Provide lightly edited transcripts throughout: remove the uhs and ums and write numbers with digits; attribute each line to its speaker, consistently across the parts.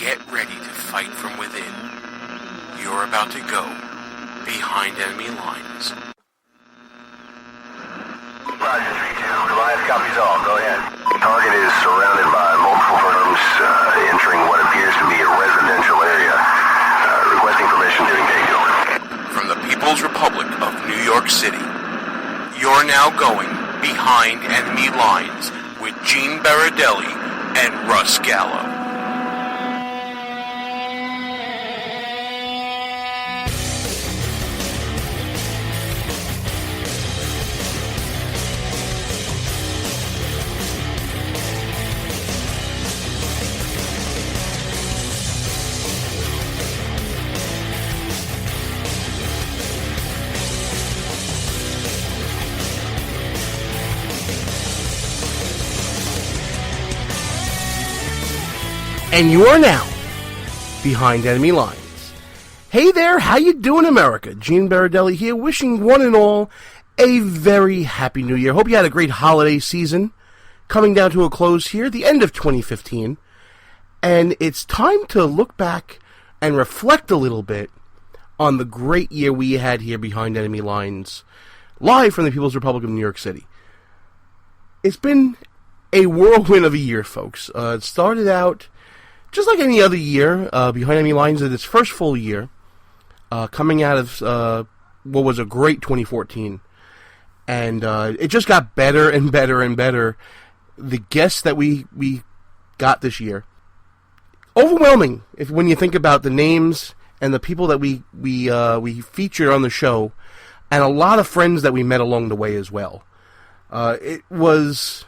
Speaker 1: get ready to fight from within. You're about to go behind enemy lines.
Speaker 2: Roger, 3-2. Goliath copies all. Go ahead. Target is surrounded by multiple firms entering what appears to be a residential area. Requesting permission to engage. Over.
Speaker 1: From the People's Republic of New York City, you're now going behind enemy lines with Gene Baradelli and Russ Gallo.
Speaker 3: And you are now behind enemy lines. Hey there, how you doing, America? Gene Baradelli here, wishing one and all a very happy new year. Hope you had a great holiday season coming down to a close here, the end of 2015. And it's time to look back and reflect a little bit on the great year we had here behind enemy lines, live from the People's Republic of New York City. It's been a whirlwind of a year, folks. It started out just like any other year, behind enemy lines in its first full year, coming out of what was a great 2014. And it just got better and better and better. The guests that we got this year, overwhelming when you think about the names and the people that we featured on the show, and a lot of friends that we met along the way as well. It was,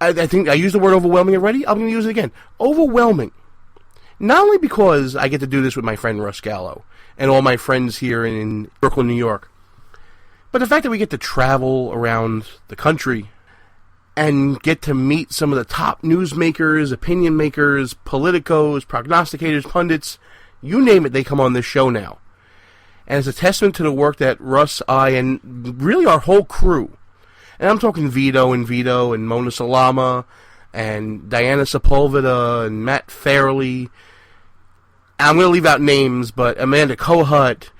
Speaker 3: I think I used the word overwhelming already. I'm going to use it again. Overwhelming. Not only because I get to do this with my friend Russ Gallo and all my friends here in Brooklyn, New York, but the fact that we get to travel around the country and get to meet some of the top newsmakers, opinion makers, politicos, prognosticators, pundits, you name it, they come on this show now. And it's a testament to the work that Russ, I, and really our whole crew, and I'm talking Vito and Mona Salama and Diana Sepulveda and Matt Fairley. I'm going to leave out names, but Amanda Kohut,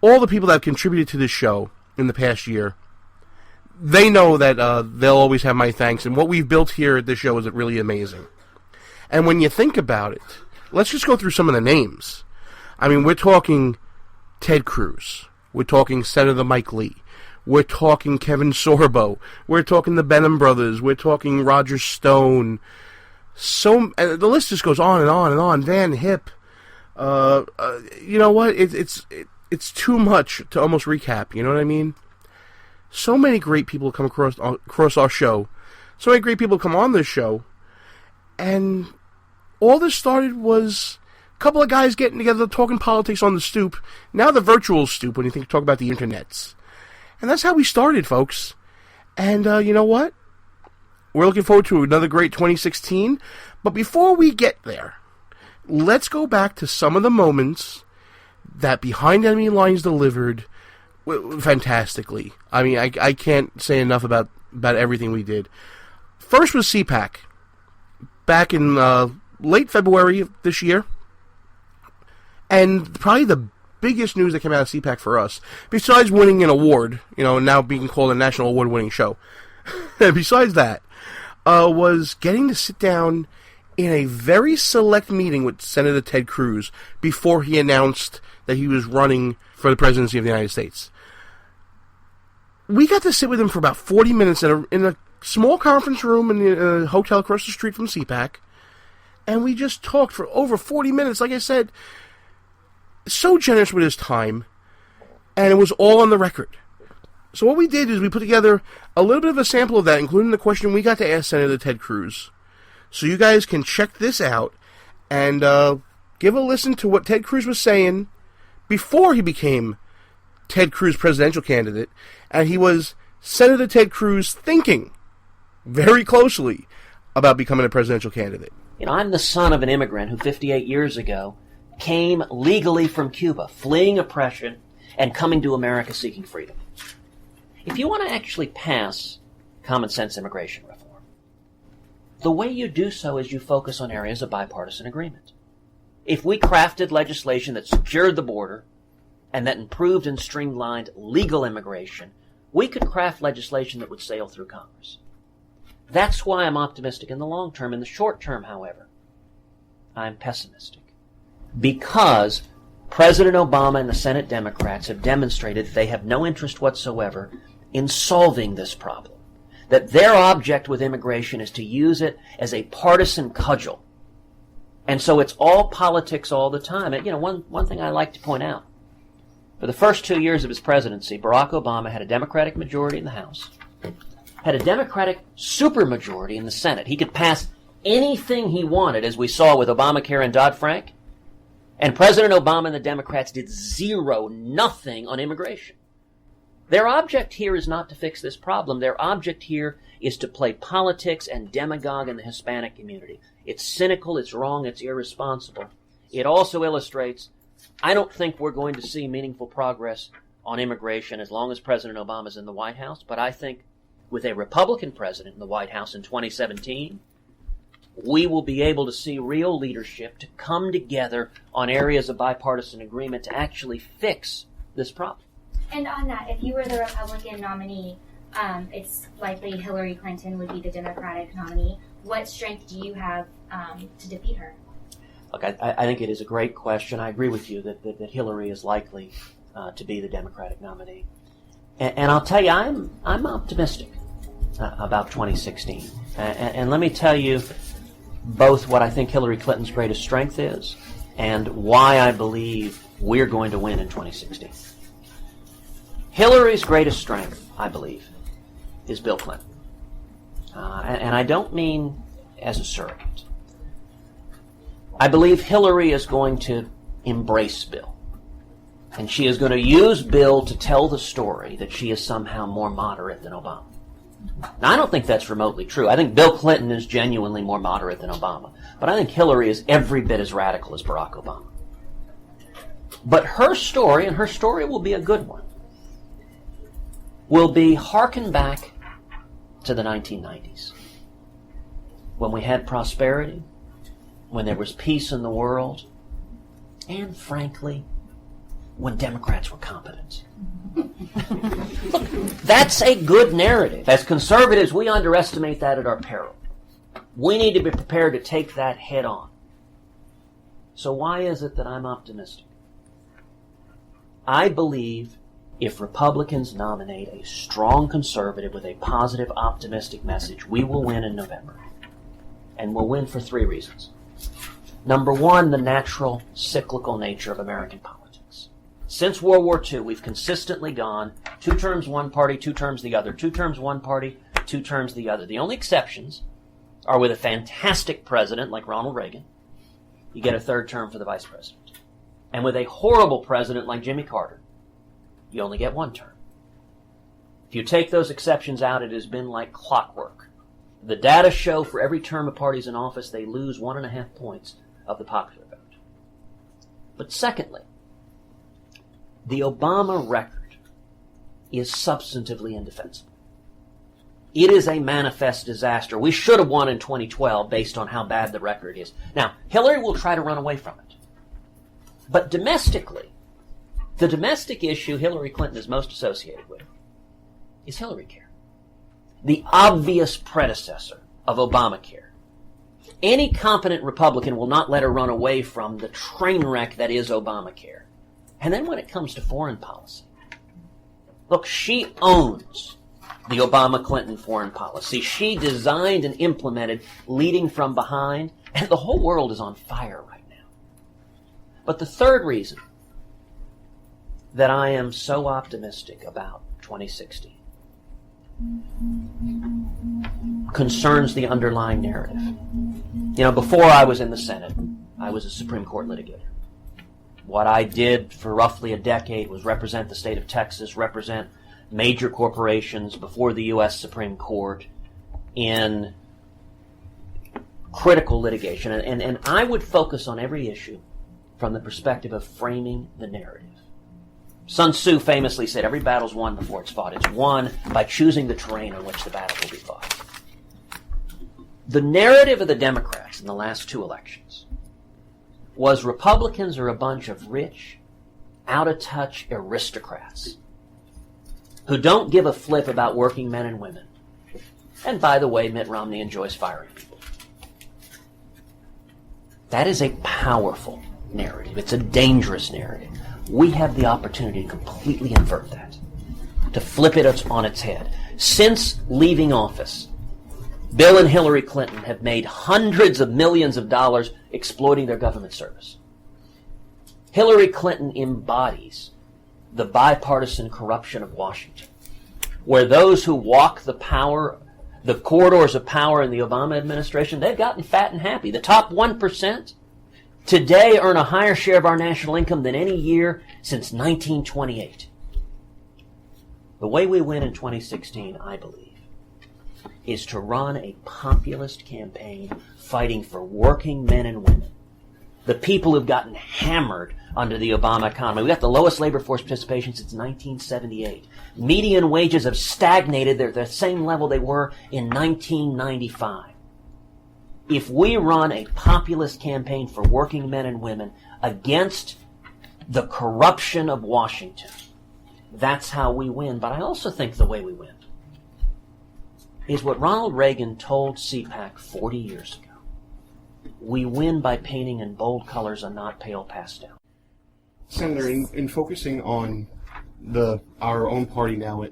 Speaker 3: all the people that have contributed to this show in the past year, they know that they'll always have my thanks, and what we've built here at this show is really amazing. And when you think about it, let's just go through some of the names. I mean, we're talking Ted Cruz. We're talking Senator Mike Lee. We're talking Kevin Sorbo. We're talking the Benham brothers. We're talking Roger Stone. The list just goes on and on and on. Van Hipp. You know what? It's too much to almost recap. You know what I mean? So many great people come across our show. So many great people come on this show. And all this started was a couple of guys getting together talking politics on the stoop. Now the virtual stoop when you talk about the internets. And that's how we started, folks. And you know what? We're looking forward to another great 2016. But before we get there, let's go back to some of the moments that Behind Enemy Lines delivered fantastically. I mean, I can't say enough about everything we did. First was CPAC. Back in late February of this year. And probably the biggest news that came out of CPAC for us, besides winning an award, now being called a national award-winning show, besides that, was getting to sit down in a very select meeting with Senator Ted Cruz before he announced that he was running for the presidency of the United States. We got to sit with him for about 40 minutes in a small conference room in a hotel across the street from CPAC, and we just talked for over 40 minutes, like I said, so generous with his time, and it was all on the record. So what we did is we put together a little bit of a sample of that, including the question we got to ask Senator Ted Cruz. So you guys can check this out and give a listen to what Ted Cruz was saying before he became Ted Cruz presidential candidate, and he was Senator Ted Cruz thinking very closely about becoming a presidential candidate.
Speaker 4: I'm the son of an immigrant who 58 years ago came legally from Cuba, fleeing oppression and coming to America seeking freedom. If you want to actually pass common sense immigration reform, the way you do so is you focus on areas of bipartisan agreement. If we crafted legislation that secured the border and that improved and streamlined legal immigration, we could craft legislation that would sail through Congress. That's why I'm optimistic in the long term. In the short term, however, I'm pessimistic. Because President Obama and the Senate Democrats have demonstrated that they have no interest whatsoever in solving this problem. That their object with immigration is to use it as a partisan cudgel. And so it's all politics all the time. And, one thing I like to point out, for the first 2 years of his presidency, Barack Obama had a Democratic majority in the House, had a Democratic supermajority in the Senate. He could pass anything he wanted, as we saw with Obamacare and Dodd-Frank. And President Obama and the Democrats did nothing on immigration. Their object here is not to fix this problem. Their object here is to play politics and demagogue in the Hispanic community. It's cynical, it's wrong, it's irresponsible. It also illustrates, I don't think we're going to see meaningful progress on immigration as long as President Obama's in the White House, but I think with a Republican president in the White House in 2017, we will be able to see real leadership to come together on areas of bipartisan agreement to actually fix this problem.
Speaker 5: And on that, if you were the Republican nominee, it's likely Hillary Clinton would be the Democratic nominee. What strength do you have to defeat her?
Speaker 4: Look, I think it is a great question. I agree with you that Hillary is likely to be the Democratic nominee. And I'll tell you, I'm optimistic about 2016. And let me tell you both what I think Hillary Clinton's greatest strength is and why I believe we're going to win in 2016. Hillary's greatest strength, I believe, is Bill Clinton. And I don't mean as a surrogate. I believe Hillary is going to embrace Bill. And she is going to use Bill to tell the story that she is somehow more moderate than Obama. Now, I don't think that's remotely true. I think Bill Clinton is genuinely more moderate than Obama. But I think Hillary is every bit as radical as Barack Obama. But her story, and her story will be a good one, will be harken back to the 1990s, when we had prosperity, when there was peace in the world, and frankly, when Democrats were competent. Look, that's a good narrative. As conservatives, we underestimate that at our peril. We need to be prepared to take that head on. So why is it that I'm optimistic? I believe if Republicans nominate a strong conservative with a positive, optimistic message, we will win in November. And we'll win for 3 reasons. Number one, the natural, cyclical nature of American politics. Since World War II, we've consistently gone 2 terms one party, 2 terms the other, 2 terms one party, 2 terms the other. The only exceptions are with a fantastic president like Ronald Reagan, you get a 3rd term for the vice president. And with a horrible president like Jimmy Carter, you only get 1 term. If you take those exceptions out, it has been like clockwork. The data show for every term a party's in office, they lose 1.5 points of the popular vote. But secondly, the Obama record is substantively indefensible. It is a manifest disaster. We should have won in 2012 based on how bad the record is. Now, Hillary will try to run away from it. But domestically, the domestic issue Hillary Clinton is most associated with is HillaryCare, the obvious predecessor of Obamacare. Any competent Republican will not let her run away from the train wreck that is Obamacare. And then when it comes to foreign policy, look, she owns the Obama-Clinton foreign policy. She designed and implemented leading from behind, and the whole world is on fire right now. But the 3rd reason that I am so optimistic about 2016 concerns the underlying narrative. You know, before I was in the Senate, I was a Supreme Court litigator. What I did for roughly a decade was represent the state of Texas, represent major corporations before the U.S. Supreme Court in critical litigation. And I would focus on every issue from the perspective of framing the narrative. Sun Tzu famously said, every battle's won before it's fought. It's won by choosing the terrain on which the battle will be fought. The narrative of the Democrats in the last 2 elections was Republicans are a bunch of rich, out-of-touch aristocrats who don't give a flip about working men and women. And by the way, Mitt Romney enjoys firing people. That is a powerful narrative. It's a dangerous narrative. We have the opportunity to completely invert that, to flip it on its head. Since leaving office, Bill and Hillary Clinton have made hundreds of millions of dollars exploiting their government service. Hillary Clinton embodies the bipartisan corruption of Washington, where those who walk the corridors of power in the Obama administration, they've gotten fat and happy. The top 1% today earn a higher share of our national income than any year since 1928. The way we win in 2016, I believe, is to run a populist campaign fighting for working men and women, the people who've gotten hammered under the Obama economy. We got the lowest labor force participation since 1978. Median wages have stagnated. They're the same level they were in 1995. If we run a populist campaign for working men and women against the corruption of Washington, that's how we win. But I also think the way we win is what Ronald Reagan told CPAC 40 years ago. We win by painting in bold colors and not pale pastel.
Speaker 3: Senator, in focusing on our own party now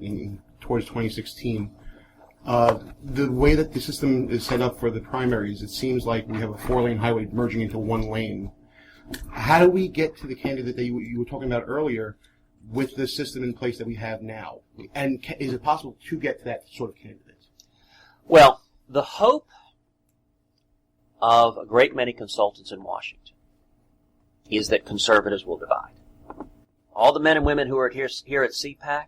Speaker 3: towards 2016, the way that the system is set up for the primaries, it seems like we have a 4-lane highway merging into one lane. How do we get to the candidate that you were talking about earlier with the system in place that we have now? And is it possible to get to that sort of candidate?
Speaker 4: Well, the hope of a great many consultants in Washington is that conservatives will divide. All the men and women who are here at CPAC,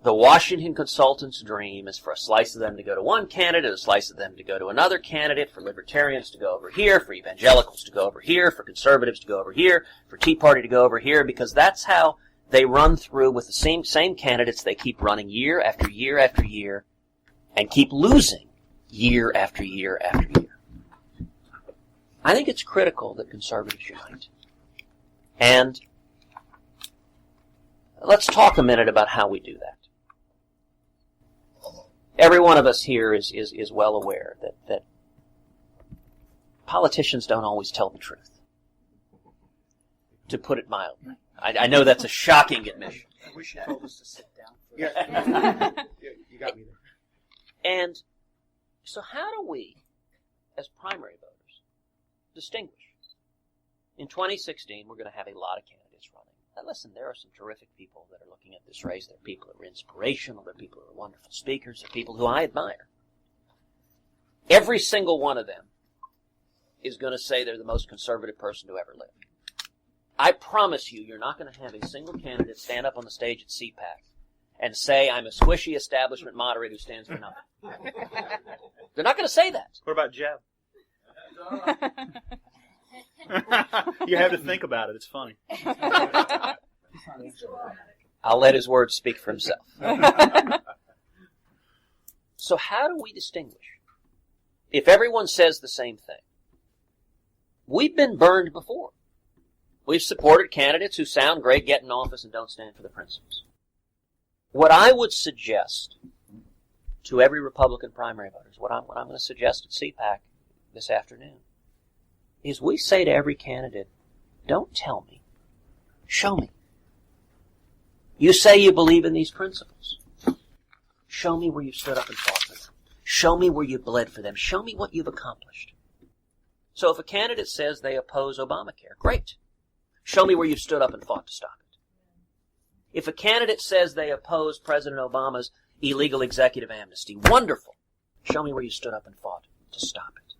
Speaker 4: the Washington consultants' dream is for a slice of them to go to one candidate, a slice of them to go to another candidate, for libertarians to go over here, for evangelicals to go over here, for conservatives to go over here, for Tea Party to go over here, because that's how they run through with the same candidates. They keep running year after year after year and keep losing year after year after year. I think it's critical that conservatives unite. And let's talk a minute about how we do that. Every one of us here is well aware that politicians don't always tell the truth, to put it mildly. I know that's a shocking admission.
Speaker 6: I wish you told us to sit down.
Speaker 3: Yeah, you got me there.
Speaker 4: And so how do we, as primary voters, distinguish? In 2016, we're going to have a lot of candidates running. Now listen, there are some terrific people that are looking at this race. There are people who are inspirational. There are people who are wonderful speakers. There are people who I admire. Every single one of them is going to say they're the most conservative person to ever live. I promise you, you're not going to have a single candidate stand up on the stage at CPAC and say, I'm a squishy establishment moderate who stands for nothing. They're not going to say that.
Speaker 6: What about Jeb? You have to think about it. It's funny.
Speaker 4: I'll let his words speak for himself. So how do we distinguish? If everyone says the same thing, we've been burned before. We've supported candidates who sound great, get in office, and don't stand for the principles. What I would suggest to every Republican primary voters, what I'm going to suggest at CPAC this afternoon, is we say to every candidate, don't tell me, show me. You say you believe in these principles. Show me where you stood up and fought for them. Show me where you bled for them. Show me what you've accomplished. So if a candidate says they oppose Obamacare, great. Show me where you've stood up and fought to stop it. If a candidate says they oppose President Obama's illegal executive amnesty, wonderful. Show me where you stood up and fought to stop it.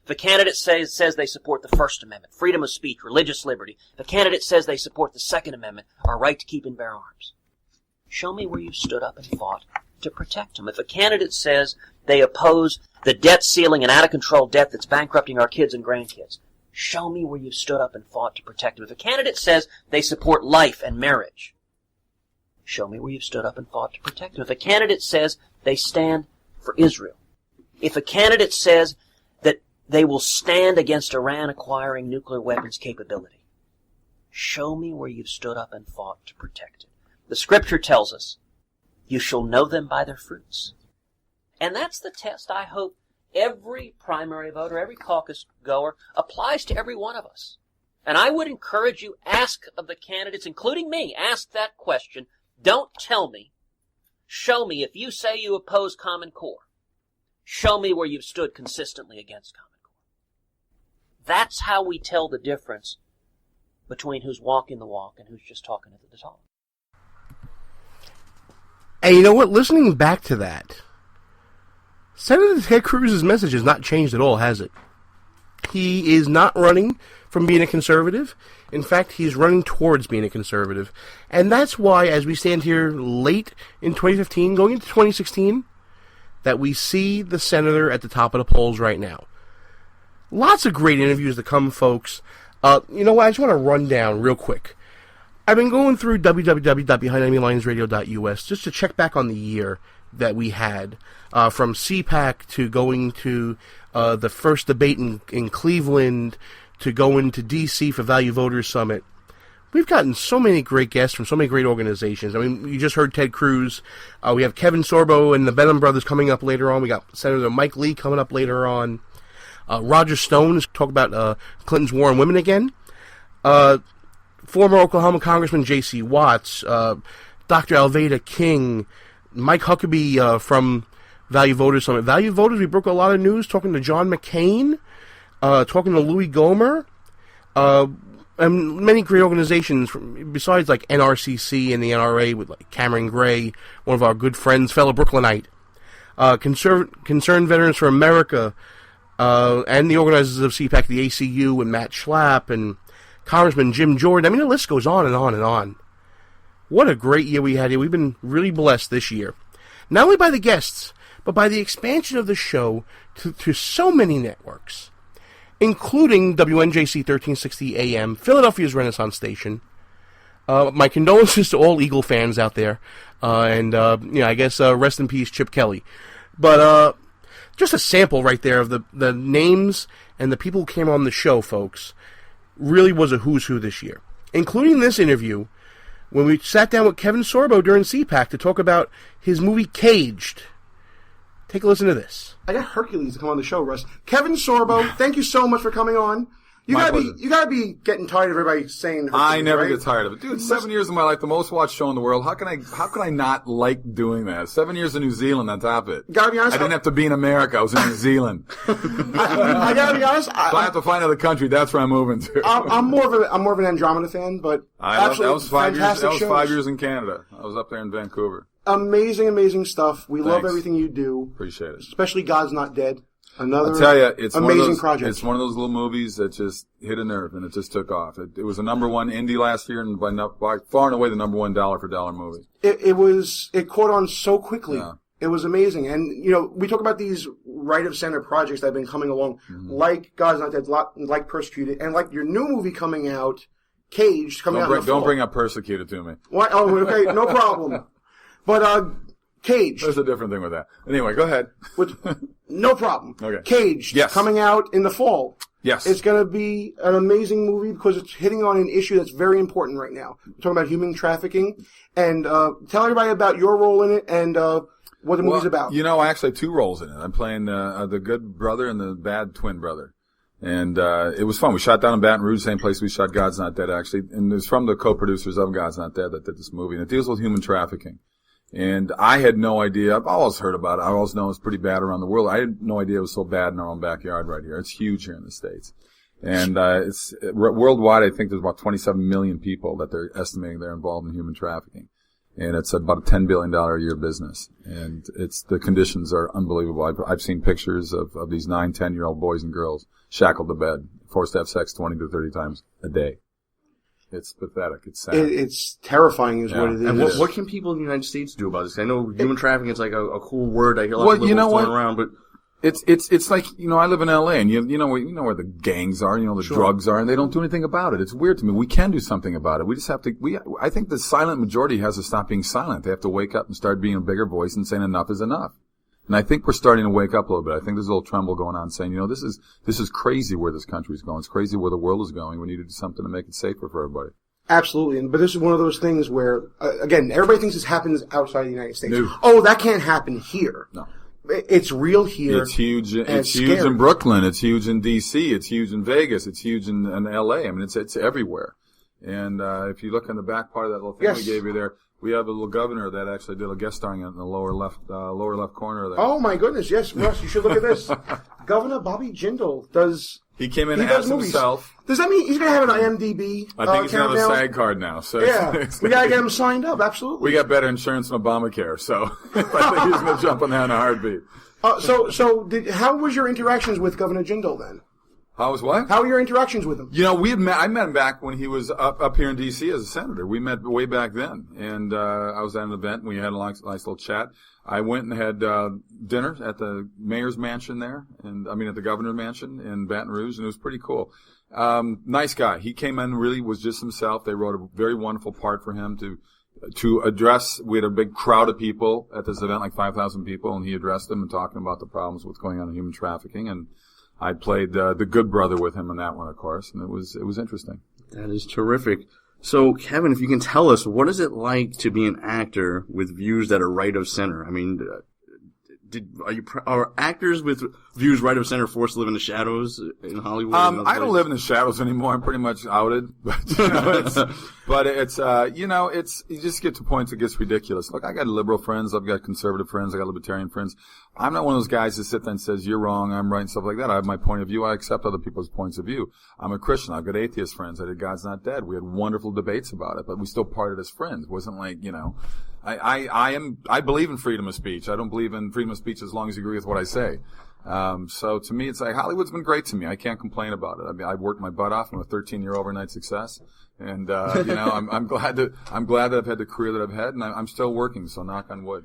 Speaker 4: If a candidate says they support the First Amendment, freedom of speech, religious liberty, if a candidate says they support the Second Amendment, our right to keep and bear arms, show me where you stood up and fought to protect them. If a candidate says they oppose the debt ceiling and out-of-control debt that's bankrupting our kids and grandkids, show me where you stood up and fought to protect them. If a candidate says they support life and marriage, show me where you've stood up and fought to protect them. If a candidate says they stand for Israel, if a candidate says that they will stand against Iran acquiring nuclear weapons capability. Show me where you've stood up and fought to protect it. The scripture tells us, you shall know them by their fruits. And that's the test I hope every primary voter, every caucus goer applies to every one of us. And I would encourage you, ask of the candidates, including me, ask that question. Don't tell me. Show me if you say you oppose Common Core. Show me where you've stood consistently against Common Core. That's how we tell the difference between who's walking the walk and who's just talking at the talk.
Speaker 3: And you know what? Listening back to that, Senator Ted Cruz's message has not changed at all, has it? He is not running from being a conservative. In fact, he's running towards being a conservative. And that's why, as we stand here late in 2015, going into 2016, that we see the senator at the top of the polls right now. Lots of great interviews to come, folks. You know what? I just want to run down real quick. I've been going through www.BehindEnemyLinesRadio.us just to check back on the year that we had, from CPAC to going to the first debate in Cleveland to going to D.C. for Value Voters Summit. We've gotten so many great guests from so many great organizations. I mean, you just heard Ted Cruz. We have Kevin Sorbo and the Benham brothers coming up later on. We got Senator Mike Lee coming up later on. Roger Stone is talking about Clinton's war on women again. Former Oklahoma Congressman J.C. Watts, Dr. Alveda King, Mike Huckabee from Value Voters Summit. Value Voters, we broke a lot of news talking to John McCain, talking to Louis Gohmert, and many great organizations besides like NRCC and the NRA with like Cameron Gray, one of our good friends, fellow Brooklynite, Concerned Veterans for America, and the organizers of CPAC, the ACU, and Matt Schlapp, and Congressman Jim Jordan. I mean, the list goes on and on and on. What a great year we had here. We've been really blessed this year. Not only by the guests, but by the expansion of the show to so many networks, including WNJC 1360 AM, Philadelphia's Renaissance Station. My condolences to all Eagle fans out there. I guess rest in peace, Chip Kelly. But just a sample right there of the names and the people who came on the show, folks. Really was a who's who this year, including this interview when we sat down with Kevin Sorbo during CPAC to talk about his movie Caged. Take a listen to this. I got Hercules to come on the show, Russ. Kevin Sorbo, thank you so much for coming on. You gotta be getting tired of everybody saying Hercules,
Speaker 7: I never
Speaker 3: right?
Speaker 7: get tired of it. Dude, 7 years of my life, the most watched show in the world. How can I not like doing that? 7 years in New Zealand on top of it.
Speaker 3: Gotta be honest.
Speaker 7: I didn't have to be in America. I was in New Zealand.
Speaker 3: I gotta be honest.
Speaker 7: If I have to find another country, that's where I'm moving to.
Speaker 3: I'm more of an Andromeda fan, but
Speaker 7: that was 5 years. That was
Speaker 3: shows.
Speaker 7: 5 years in Canada. I was up there in Vancouver.
Speaker 3: Amazing stuff. We love
Speaker 7: Thanks.
Speaker 3: everything you do.
Speaker 7: Appreciate it.
Speaker 3: Especially God's Not Dead. Another
Speaker 7: I'll tell you, it's
Speaker 3: amazing project.
Speaker 7: It's one of those little movies that just hit a nerve, and it just took off. It was a number one indie last year, and by far and away the number one dollar for dollar movie.
Speaker 3: It caught on so quickly.
Speaker 7: Yeah.
Speaker 3: It was amazing. And, we talk about these right-of-center projects that have been coming along, like God's Not Dead, like Persecuted, and like your new movie coming out, Caged, coming out in the fall.
Speaker 7: Don't bring up Persecuted to me.
Speaker 3: What? Oh, okay, no problem. But, Caged.
Speaker 7: There's a different thing with that. Anyway, go ahead.
Speaker 3: No problem.
Speaker 7: Okay.
Speaker 3: Caged,
Speaker 7: Yes.
Speaker 3: coming out in the fall.
Speaker 7: Yes.
Speaker 3: It's going to be an amazing movie because it's hitting on an issue that's very important right now. We're talking about human trafficking. And tell everybody about your role in it and what the movie's about.
Speaker 7: I actually have two roles in it. I'm playing the good brother and the bad twin brother. And it was fun. We shot down in Baton Rouge, same place we shot God's Not Dead, actually. And it's from the co-producers of God's Not Dead that did this movie. And it deals with human trafficking. And I had no idea. I've always heard about it. I always know it's pretty bad around the world. I had no idea it was so bad in our own backyard right here. It's huge here in the States. And it's worldwide, I think there's about 27 million people that they're estimating they're involved in human trafficking. And it's about a $10 billion a year business. And the conditions are unbelievable. I've seen pictures of these 9, 10-year-old boys and girls shackled to bed, forced to have sex 20 to 30 times a day. It's pathetic. It's sad.
Speaker 3: It's terrifying is what it is.
Speaker 8: And what can people in the United States do about this? I know human trafficking is like a cool word. I hear a lot of people throwing around, but
Speaker 7: it's like, I live in LA and you know where the gangs are, the drugs are, and they don't do anything about it. It's weird to me. We can do something about it. We just have to, I think the silent majority has to stop being silent. They have to wake up and start being a bigger voice and saying enough is enough. And I think we're starting to wake up a little bit. I think there's a little tremble going on saying, this is crazy where this country's going. It's crazy where the world is going. We need to do something to make it safer for everybody.
Speaker 3: Absolutely. But this is one of those things where, again, everybody thinks this happens outside the United States.
Speaker 7: No.
Speaker 3: Oh, that can't happen here.
Speaker 7: No.
Speaker 3: It's real here.
Speaker 7: It's huge. It's huge in Brooklyn. It's huge in D.C. It's huge in Vegas. It's huge in L.A. I mean, it's everywhere. And if you look on the back part of that little thing we gave you there, we have a little governor that actually did a guest starring in the lower left corner there.
Speaker 3: Oh my goodness! Yes, Russ, you should look at this. Governor Bobby Jindal does.
Speaker 7: He came in as himself.
Speaker 3: Does that mean he's going to have an IMDb?
Speaker 7: I think he's going to have a SAG card now. So
Speaker 3: yeah, we got to get him signed up. Absolutely.
Speaker 7: We got better insurance than Obamacare, so I think he's going to jump on that in a heartbeat.
Speaker 3: How was your interactions with Governor Jindal then?
Speaker 7: How was what?
Speaker 3: How were your interactions with him?
Speaker 7: I met him back when he was up here in D.C. as a senator. We met way back then. And I was at an event and we had a nice little chat. I went and had dinner at the mayor's mansion there, at the governor's mansion in Baton Rouge, and it was pretty cool. Nice guy. He came in, really was just himself. They wrote a very wonderful part for him to address. We had a big crowd of people at this event, like 5,000 people, and he addressed them and talking about the problems what's going on in human trafficking. And I played the good brother with him in that one, of course, and it was interesting. That is terrific. So, Kevin, if you can tell us, what is it like to be an actor with views that are right of center? I mean, are actors with views right of center forced to live in the shadows in Hollywood? I don't live in the shadows anymore. I'm pretty much outed, but it's you just get to points it gets ridiculous. Look, I got liberal friends, I've got conservative friends, I got libertarian friends. I'm not one of those guys that sit there and says you're wrong, I'm right, and stuff like that. I have my point of view. I accept other people's points of view. I'm a Christian. I've got atheist friends. I did God's Not Dead. We had wonderful debates about it, but we still parted as friends. It wasn't like I believe in freedom of speech. I don't believe in freedom of speech as long as you agree with what I say. So to me, it's like Hollywood's been great to me. I can't complain about it. I mean, I've worked my butt off. I'm a 13-year overnight success, and I'm glad that I've had the career that I've had, and I'm still working. So knock on wood.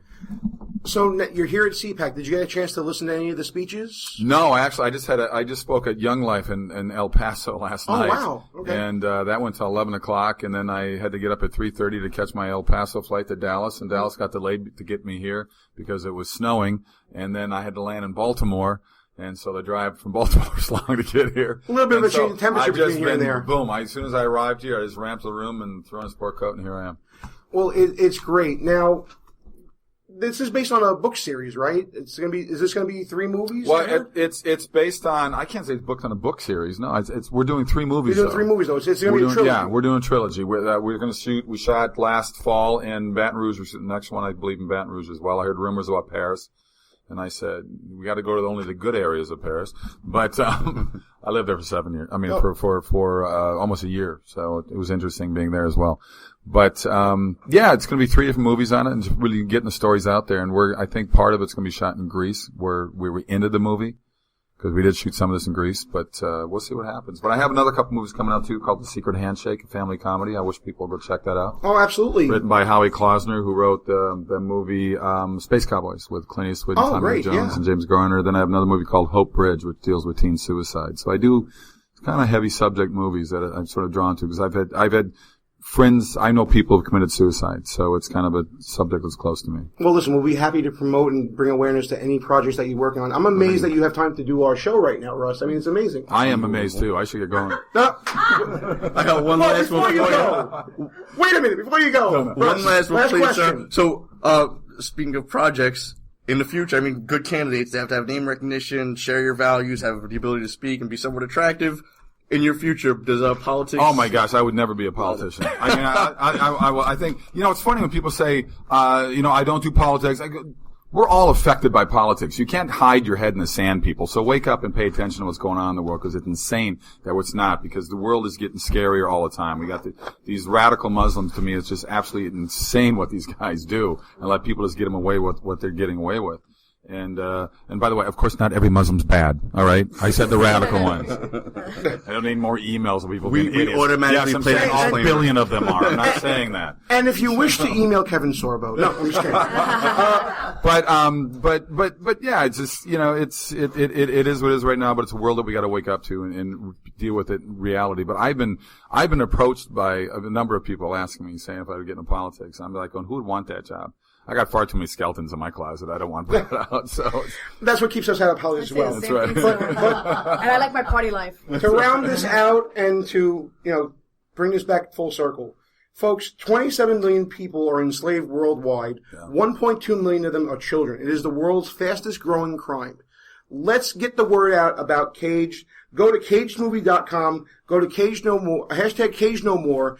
Speaker 7: So you're here at CPAC. Did you get a chance to listen to any of the speeches? No, I just spoke at Young Life in El Paso last night. Oh wow! Okay. And that went till 11 o'clock, and then I had to get up at 3:30 to catch my El Paso flight to Dallas, and Dallas got delayed to get me here because it was snowing, and then I had to land in Baltimore. And so the drive from Baltimore was long to get here. A little bit of a change in temperature between here and there. Boom. As soon as I arrived here, I just ramped to the room and threw on a sport coat, and here I am. Well, it's great. Now, this is based on a book series, right? Is this going to be 3 movies? Well, it's based on, I can't say it's booked on a book series. No, we're doing 3 movies. You're doing 3 movies, though. It's going to be a trilogy. Yeah, we're doing a trilogy. We're going to shoot, we shot last fall in Baton Rouge. We're shooting the next one, I believe, in Baton Rouge as well. I heard rumors about Paris. And I said, we got to go to only the good areas of Paris. But, I lived there for 7 years. I mean, for almost a year. So it was interesting being there as well. But, yeah, it's going to be 3 different movies on it and just really getting the stories out there. And I think part of it's going to be shot in Greece where we ended the movie. Because we did shoot some of this in Greece, but we'll see what happens. But I have another couple movies coming out, too, called The Secret Handshake, a family comedy. I wish people would go check that out. Oh, absolutely. Written by Howie Klausner, who wrote the movie Space Cowboys with Clint Eastwood and Tommy Lee Jones and James Garner. Then I have another movie called Hope Bridge, which deals with teen suicide. So I do kind of heavy subject movies that I'm sort of drawn to, because I've had friends, I know people who've committed suicide, so it's kind of a subject that's close to me. Well, listen, we'll be happy to promote and bring awareness to any projects that you're working on. I'm amazed that you have time to do our show right now, Russ. I mean, it's amazing. I am amazed, too. I should get going. I got one last one before you go. Wait a minute, before you go. Russ, one last one, please, question. Sir. So, speaking of projects, in the future, I mean, good candidates, they have to have name recognition, share your values, have the ability to speak, and be somewhat attractive. In your future, does politics? Oh my gosh, I would never be a politician. I mean, I think, it's funny when people say, I don't do politics. We're all affected by politics. You can't hide your head in the sand, people. So wake up and pay attention to what's going on in the world, because it's insane that it's not, because the world is getting scarier all the time. We got these radical Muslims. To me, it's just absolutely insane what these guys do, and let people just get them away with what they're getting away with. And by the way, of course, not every Muslim's bad. All right, I said the radical ones. I don't need more emails of people being idiots. We automatically play that. All billion of them are. I'm not saying that. And if you wish to email Kevin Sorbo, no, I'm just kidding. But yeah, it's just it is what it is right now. But it's a world that we got to wake up to and deal with it in reality. But I've been approached by a number of people asking me, saying if I would get into politics. I'm like, who would want that job? I got far too many skeletons in my closet. I don't want to put it out. So
Speaker 3: that's what keeps us out of politics as well.
Speaker 7: That's right.
Speaker 9: And I like my party life.
Speaker 3: To round this out and to, bring this back full circle, folks, 27 million people are enslaved worldwide. Yeah. 1.2 million of them are children. It is the world's fastest growing crime. Let's get the word out about Caged. Go to cagedmovie.com. Go to Cage No More. Hashtag Cage No More.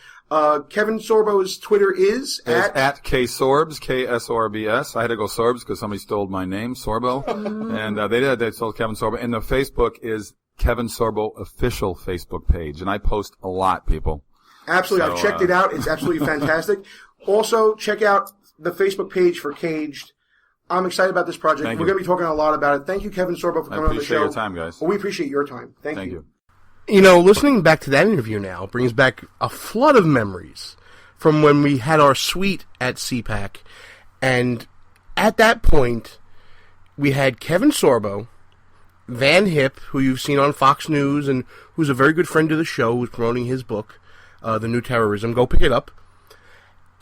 Speaker 3: Kevin Sorbo's Twitter is
Speaker 7: at KSorbs, KSORBS. I had to go Sorbs because somebody stole my name, Sorbo. And they stole Kevin Sorbo. And the Facebook is Kevin Sorbo official Facebook page. And I post a lot, people.
Speaker 3: Absolutely. So, I've checked it out. It's absolutely fantastic. Also, check out the Facebook page for Caged. I'm excited about this project. We're going to be talking a lot about it. Thank you, Kevin Sorbo, for coming on the show.
Speaker 7: I appreciate your time, guys.
Speaker 3: Well, we appreciate your time. Thank you.
Speaker 7: Listening
Speaker 3: back to that interview now brings back a flood of memories from when we had our suite at CPAC. And at that point, we had Kevin Sorbo, Van Hipp, who you've seen on Fox News and who's a very good friend of the show, who's promoting his book, The New Terrorism. Go pick it up.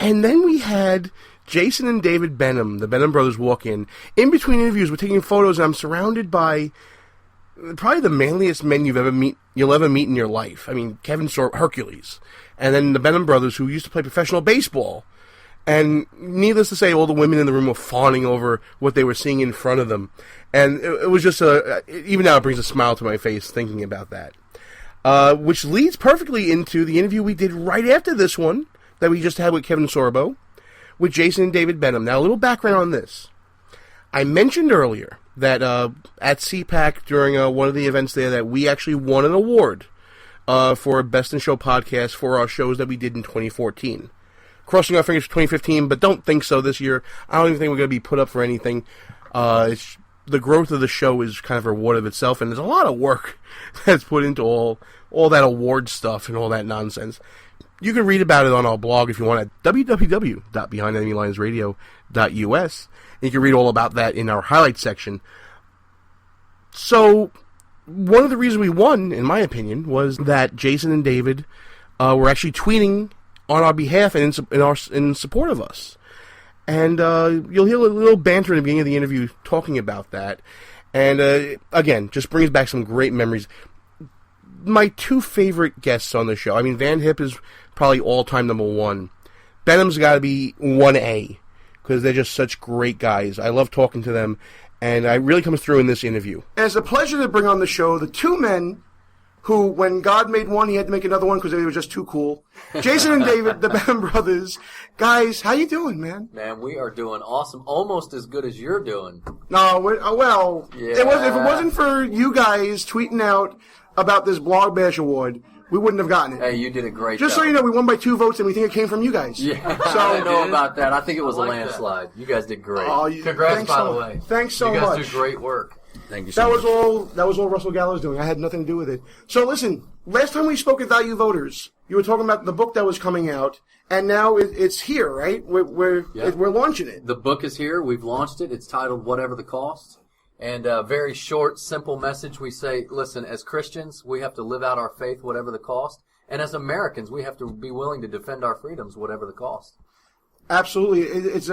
Speaker 3: And then we had Jason and David Benham, the Benham brothers, walk in. In between interviews, we're taking photos, and I'm surrounded by probably the manliest men you'll ever meet in your life. I mean, Kevin Sorbo, Hercules. And then the Benham brothers, who used to play professional baseball. And needless to say, all the women in the room were fawning over what they were seeing in front of them. And it was just even now it brings a smile to my face thinking about that. Which leads perfectly into the interview we did right after this one that we just had with Kevin Sorbo, with Jason and David Benham. Now, a little background on this. I mentioned earlier that at CPAC, during one of the events there, that we actually won an award for Best in Show podcast for our shows that we did in 2014. Crossing our fingers for 2015, but don't think so this year. I don't even think we're going to be put up for anything. The growth of the show is kind of a reward of itself, and there's a lot of work that's put into all that award stuff and all that nonsense. You can read about it on our blog if you want at www.BehindEnemyLinesRadio.us. And you can read all about that in our highlights section. So, one of the reasons we won, in my opinion, was that Jason and David were actually tweeting on our behalf and in support of us. And you'll hear a little banter in the beginning of the interview talking about that. And again, just brings back some great memories. My two favorite guests on the show, I mean, Van Hipp is probably all-time number one. Benham's got to be 1A, because they're just such great guys. I love talking to them, and it really comes through in this interview. And it's a pleasure to bring on the show the two men who, when God made one, he had to make another one because they were just too cool. Jason and David, the Benham brothers. Guys, how you doing, man?
Speaker 10: Man, we are doing awesome. Almost as good as you're doing.
Speaker 3: No, well,
Speaker 10: yeah.
Speaker 3: If it wasn't for you guys tweeting out about this Blog Bash Award, we wouldn't have gotten it.
Speaker 10: Hey, you did a great job.
Speaker 3: Just so you know, we won by 2 votes, and we think it came from you guys.
Speaker 10: Yeah,
Speaker 3: so,
Speaker 10: I know about that. I think it was a landslide. You guys did great. Congrats, by the way.
Speaker 3: Thanks so much.
Speaker 10: You guys do great work.
Speaker 8: Thank you so much.
Speaker 3: That was all Russell Gallo's doing. I had nothing to do with it. So listen, last time we spoke at Value Voters, you were talking about the book that was coming out, and now it's here, right? We're launching it.
Speaker 10: The book is here. We've launched it. It's titled Whatever the Cost. And a very short, simple message. We say, listen, as Christians, we have to live out our faith whatever the cost. And as Americans, we have to be willing to defend our freedoms whatever the cost.
Speaker 3: Absolutely. It's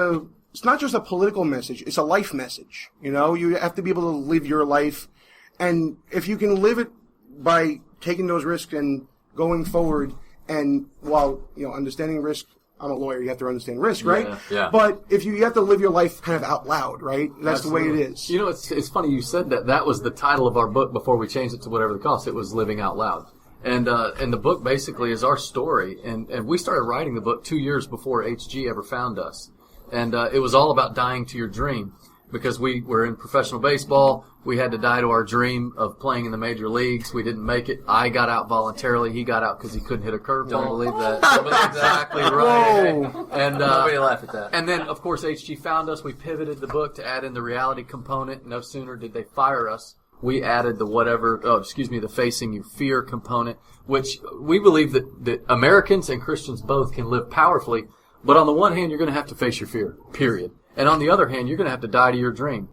Speaker 3: not just a political message. It's a life message. You know, you have to be able to live your life. And if you can live it by taking those risks and going forward, and while, understanding risk, I'm a lawyer, you have to understand risk, right?
Speaker 10: Yeah.
Speaker 3: But if you have to live your life kind of out loud, right? That's Absolutely. The way it is.
Speaker 10: You know, it's funny you said that. That was the title of our book before we changed it to Whatever the Cost. It was Living Out Loud. And the book basically is our story. And we started writing the book 2 years before HG ever found us. And it was all about dying to your dream. Because we were in professional baseball, we had to die to our dream of playing in the major leagues. We didn't make it. I got out voluntarily. He got out because he couldn't hit a curveball. Don't believe that. Exactly right.
Speaker 3: Whoa.
Speaker 10: And
Speaker 8: nobody laugh at that.
Speaker 10: And then, of course, HG found us. We pivoted the book to add in the reality component. No sooner did they fire us, we added the facing you fear component, which we believe that Americans and Christians both can live powerfully. But on the one hand, you're going to have to face your fear, period. And on the other hand, you're going to have to die to your dream,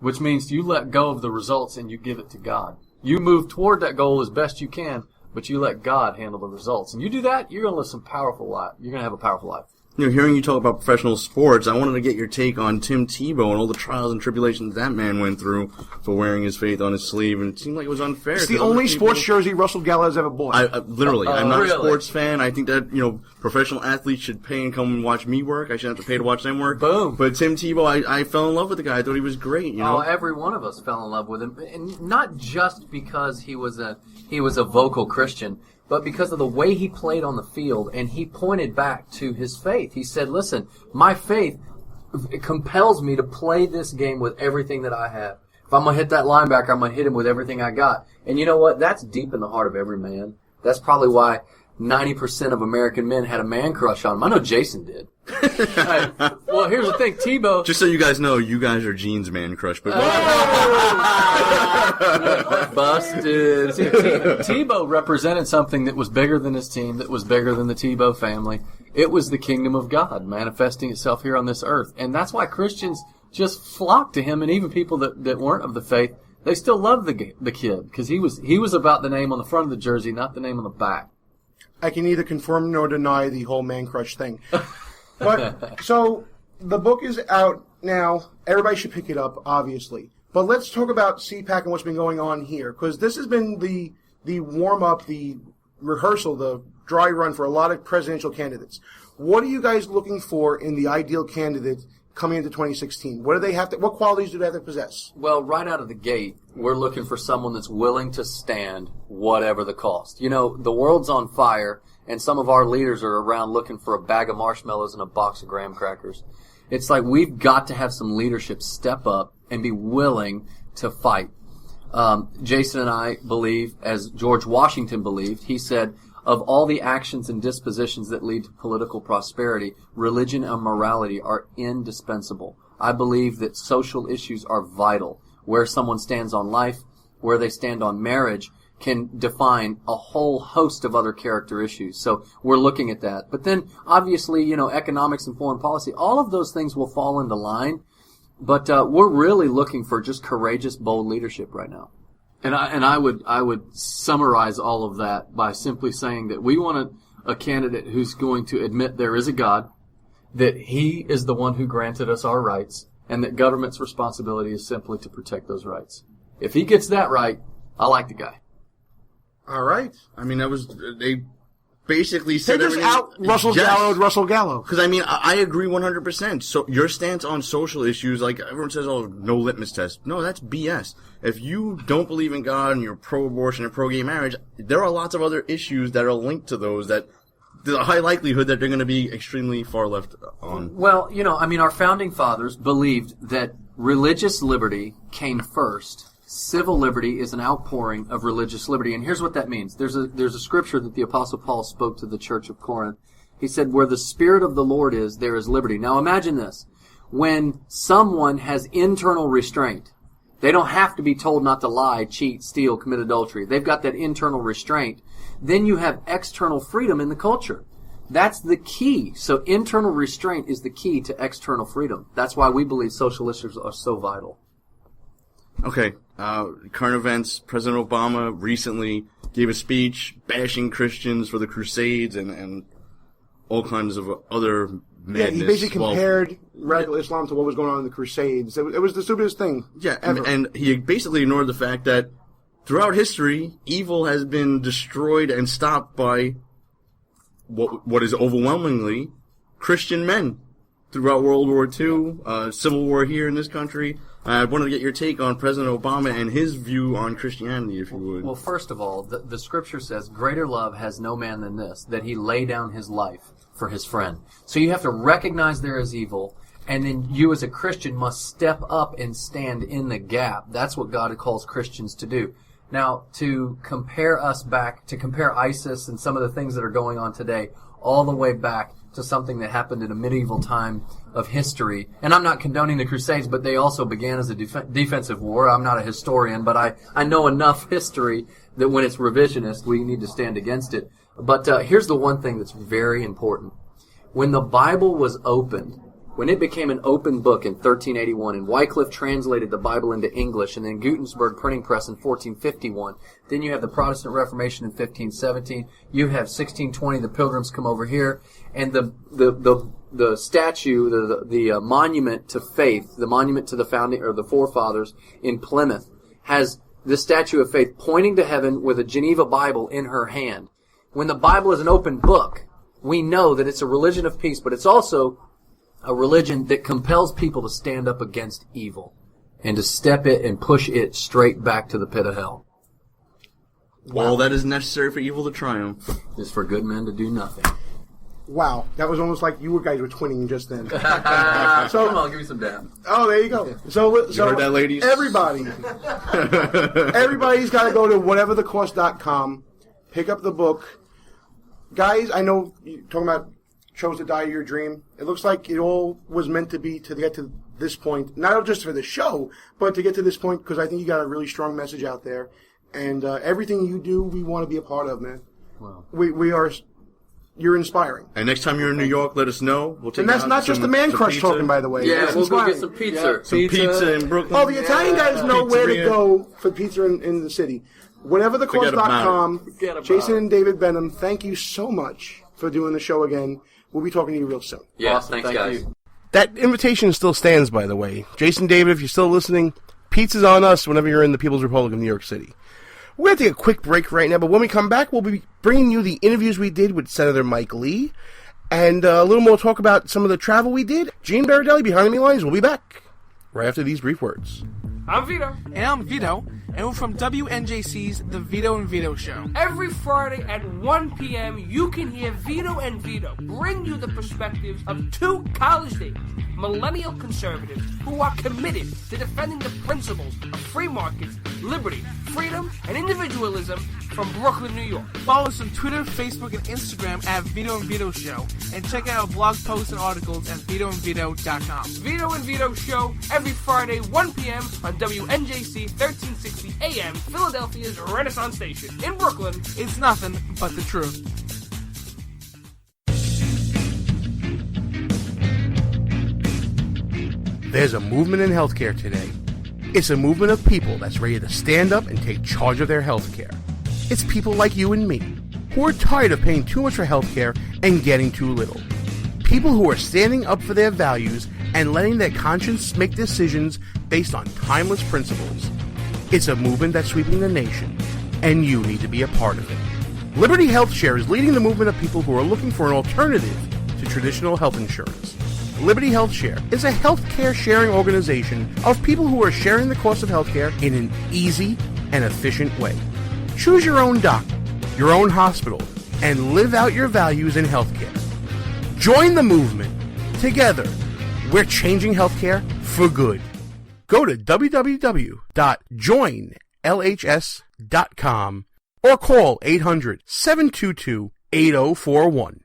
Speaker 10: which means you let go of the results and you give it to God. You move toward that goal as best you can, but you let God handle the results. And you do that, you're going to live some powerful life. You're going to have a powerful life.
Speaker 8: hearing you talk about professional sports, I wanted to get your take on Tim Tebow and all the trials and tribulations that man went through for wearing his faith on his sleeve, and it seemed like it was unfair.
Speaker 3: It's the only sports jersey Russell Gallows ever bought.
Speaker 8: Literally, I'm not
Speaker 10: really?
Speaker 8: a sports fan. I think that, professional athletes should pay and come and watch me work. I shouldn't have to pay to watch them work.
Speaker 10: Boom.
Speaker 8: But Tim Tebow, I fell in love with the guy. I thought he was great,
Speaker 10: Oh, every one of us fell in love with him, and not just because he was a vocal Christian, but because of the way he played on the field, and he pointed back to his faith. He said, listen, my faith compels me to play this game with everything that I have. If I'm going to hit that linebacker, I'm going to hit him with everything I got. And you know what? That's deep in the heart of every man. That's probably why 90% of American men had a man crush on him. I know Jason did. Well, here's the thing, Tebow.
Speaker 8: Just so you guys know, you guys are Gene's man crush. But
Speaker 10: busted. See, Tebow represented something that was bigger than his team, that was bigger than the Tebow family. It was the kingdom of God manifesting itself here on this earth. And that's why Christians just flocked to him, and even people that weren't of the faith, they still loved the kid, because he was about the name on the front of the jersey, not the name on the back.
Speaker 3: I can neither confirm nor deny the whole man crush thing. But, so, the book is out now. Everybody should pick it up, obviously. But let's talk about CPAC and what's been going on here, because this has been the warm-up, the rehearsal, the dry run for a lot of presidential candidates. What are you guys looking for in the ideal candidate coming into 2016? What qualities do they have to possess?
Speaker 10: Well, right out of the gate, we're looking for someone that's willing to stand whatever the cost. The world's on fire, and some of our leaders are around looking for a bag of marshmallows and a box of graham crackers. It's like we've got to have some leadership step up and be willing to fight. Jason and I believe, as George Washington believed, he said, of all the actions and dispositions that lead to political prosperity, religion and morality are indispensable. I believe that social issues are vital. Where someone stands on life, where they stand on marriage, can define a whole host of other character issues. So we're looking at that. But then, obviously, economics and foreign policy, all of those things will fall into line. But we're really looking for just courageous, bold leadership right now. And I would summarize all of that by simply saying that we want a candidate who's going to admit there is a God, that he is the one who granted us our rights, and that government's responsibility is simply to protect those rights. If he gets that right, I like the guy.
Speaker 3: All right.
Speaker 8: I mean, they basically said
Speaker 3: everything. They just out Russell Gallo.
Speaker 8: Because, I agree 100%. So your stance on social issues, like everyone says, no litmus test. No, that's BS. If you don't believe in God and you're pro-abortion and pro-gay marriage, there are lots of other issues that are linked to those that there's a high likelihood that they're going to be extremely far left on.
Speaker 10: Well, our founding fathers believed that religious liberty came first. Civil liberty is an outpouring of religious liberty. And here's what that means. There's a scripture that the Apostle Paul spoke to the church of Corinth. He said, where the Spirit of the Lord is, there is liberty. Now imagine this. When someone has internal restraint, they don't have to be told not to lie, cheat, steal, commit adultery. They've got that internal restraint. Then you have external freedom in the culture. That's the key. So internal restraint is the key to external freedom. That's why we believe social issues are so vital.
Speaker 8: Okay. Current events, President Obama recently gave a speech bashing Christians for the Crusades and all kinds of other madness.
Speaker 3: Yeah, he basically compared radical Islam to what was going on in the Crusades. It was the stupidest thing ever.
Speaker 8: And he basically ignored the fact that throughout history, evil has been destroyed and stopped by what is overwhelmingly Christian men throughout World War II, Civil War here in this country. I wanted to get your take on President Obama and his view on Christianity, if you would.
Speaker 10: Well, first of all, the scripture says, greater love has no man than this, that he lay down his life for his friend. So you have to recognize there is evil, and then you as a Christian must step up and stand in the gap. That's what God calls Christians to do. Now, to compare ISIS and some of the things that are going on today all the way back to something that happened in a medieval time of history. And I'm not condoning the Crusades, but they also began as a defensive war. I'm not a historian, but I know enough history that when it's revisionist, we need to stand against it. But here's the one thing that's very important. When the Bible was opened, When it became an open book in 1381, and Wycliffe translated the Bible into English, and then Gutenberg Printing Press in 1451, then you have the Protestant Reformation in 1517, you have 1620, the Pilgrims come over here, and the statue, the monument to faith, the monument to the founding, or the forefathers in Plymouth, has the statue of faith pointing to heaven with a Geneva Bible in her hand. When the Bible is an open book, we know that it's a religion of peace, but it's also a religion that compels people to stand up against evil and to step it and push it straight back to the pit of hell.
Speaker 8: All that is necessary for evil to triumph
Speaker 10: is for good men to do nothing.
Speaker 3: Wow, that was almost like you guys were twinning just then.
Speaker 10: So, come on, give me some dab.
Speaker 3: Oh, there you go. So
Speaker 8: heard that, ladies?
Speaker 3: Everybody's got to go to whateverthecost.com, pick up the book. Guys, I know you're talking about Chose to Die Your Dream. It looks like it all was meant to be to get to this point, not just for the show, but to get to this point, because I think you got a really strong message out there. And everything you do, we want to be a part of, man.
Speaker 10: Wow.
Speaker 3: We are... You're inspiring.
Speaker 8: And next time you're in New York, let us know. We'll take
Speaker 3: and that's
Speaker 8: out
Speaker 3: not just the man crush
Speaker 8: pizza.
Speaker 3: talking, by the way.
Speaker 10: Yeah,
Speaker 3: it's
Speaker 10: we'll go
Speaker 3: inspiring.
Speaker 10: get some pizza.
Speaker 8: Yeah. Some pizza in Brooklyn.
Speaker 3: Oh, the Italian guys know where to
Speaker 8: Pizzeria.
Speaker 3: go for pizza in the city. Whateverthecost.com. Jason and David Benham, thank you so much for doing the show again. We'll be talking to you real soon.
Speaker 10: Yeah,
Speaker 4: Awesome.
Speaker 10: thanks, guys.
Speaker 4: you.
Speaker 3: That invitation still stands, by the way. Jason, David, if you're still listening, pizza's on us whenever you're in the People's Republic of New York City. We're going to take a quick break right now, but when we come back, we'll be bringing you the interviews we did with Senator Mike Lee, and a little more talk about some of the travel we did. Gene Baradelli, Behind Enemy Lines, will be back right after these brief words.
Speaker 11: I'm Vito. And I'm Vito. And we're from WNJC's The Vito and Vito Show. Every Friday at 1 p.m., you can hear Vito and Vito bring you the perspectives of two college-age millennial conservatives who are committed to defending the principles of free markets, liberty, freedom, and individualism from Brooklyn, New York. Follow us on Twitter, Facebook, and Instagram at Vito and Vito Show, and check out our blog posts and articles at vitoandvito.com. Vito and Vito Show every Friday, 1 p.m. on WNJC 1360 AM, Philadelphia's Renaissance Station. In Brooklyn, it's nothing but the truth.
Speaker 3: There's a movement in healthcare today. It's a movement of people that's ready to stand up and take charge of their healthcare. It's people like you and me, who are tired of paying too much for healthcare and getting too little. People who are standing up for their values and letting their conscience make decisions based on timeless principles. It's a movement that's sweeping the nation, and you need to be a part of it. Liberty HealthShare is leading the movement of people who are looking for an alternative to traditional health insurance. Liberty HealthShare is a healthcare sharing organization of people who are sharing the cost of healthcare in an easy and efficient way. Choose your own doctor, your own hospital, and live out your values in healthcare. Join the movement. Together, we're changing healthcare for good. Go to www.joinlhs.com or call 800-722-8041.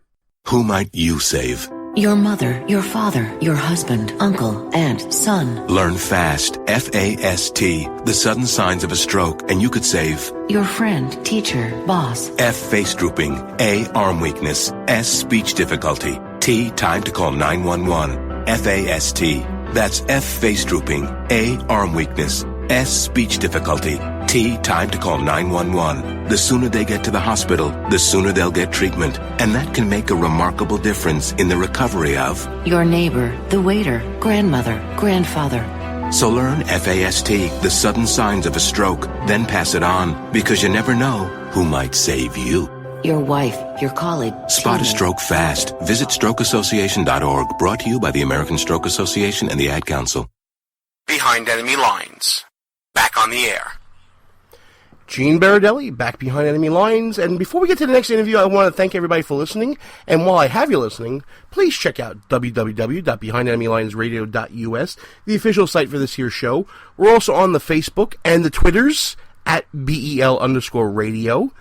Speaker 12: Who might you save?
Speaker 13: Your mother, your father, your husband, uncle, aunt, son.
Speaker 12: Learn FAST, F-A-S-T, the sudden signs of a stroke, and you could save
Speaker 13: your friend, teacher, boss.
Speaker 12: F, face drooping. A, arm weakness. S, speech difficulty. T, time to call 911. F-A-S-T. That's F, face drooping. A, arm weakness. S, speech difficulty. T, time to call 911. The sooner they get to the hospital, the sooner they'll get treatment. And that can make a remarkable difference in the recovery of
Speaker 13: your neighbor, the waiter, grandmother, grandfather.
Speaker 12: So learn FAST, the sudden signs of a stroke, then pass it on, because you never know who might save you.
Speaker 13: Your wife, your colleague.
Speaker 12: Spot a stroke fast. Visit strokeassociation.org, brought to you by the American Stroke Association and the Ad Council.
Speaker 1: Behind Enemy Lines. Back on the air.
Speaker 3: Gene Baradelli, back Behind Enemy Lines. And before we get to the next interview, I want to thank everybody for listening. And while I have you listening, please check out www.BehindEnemyLinesRadio.us, the official site for this here show. We're also on the Facebook and the Twitters at BEL_radio.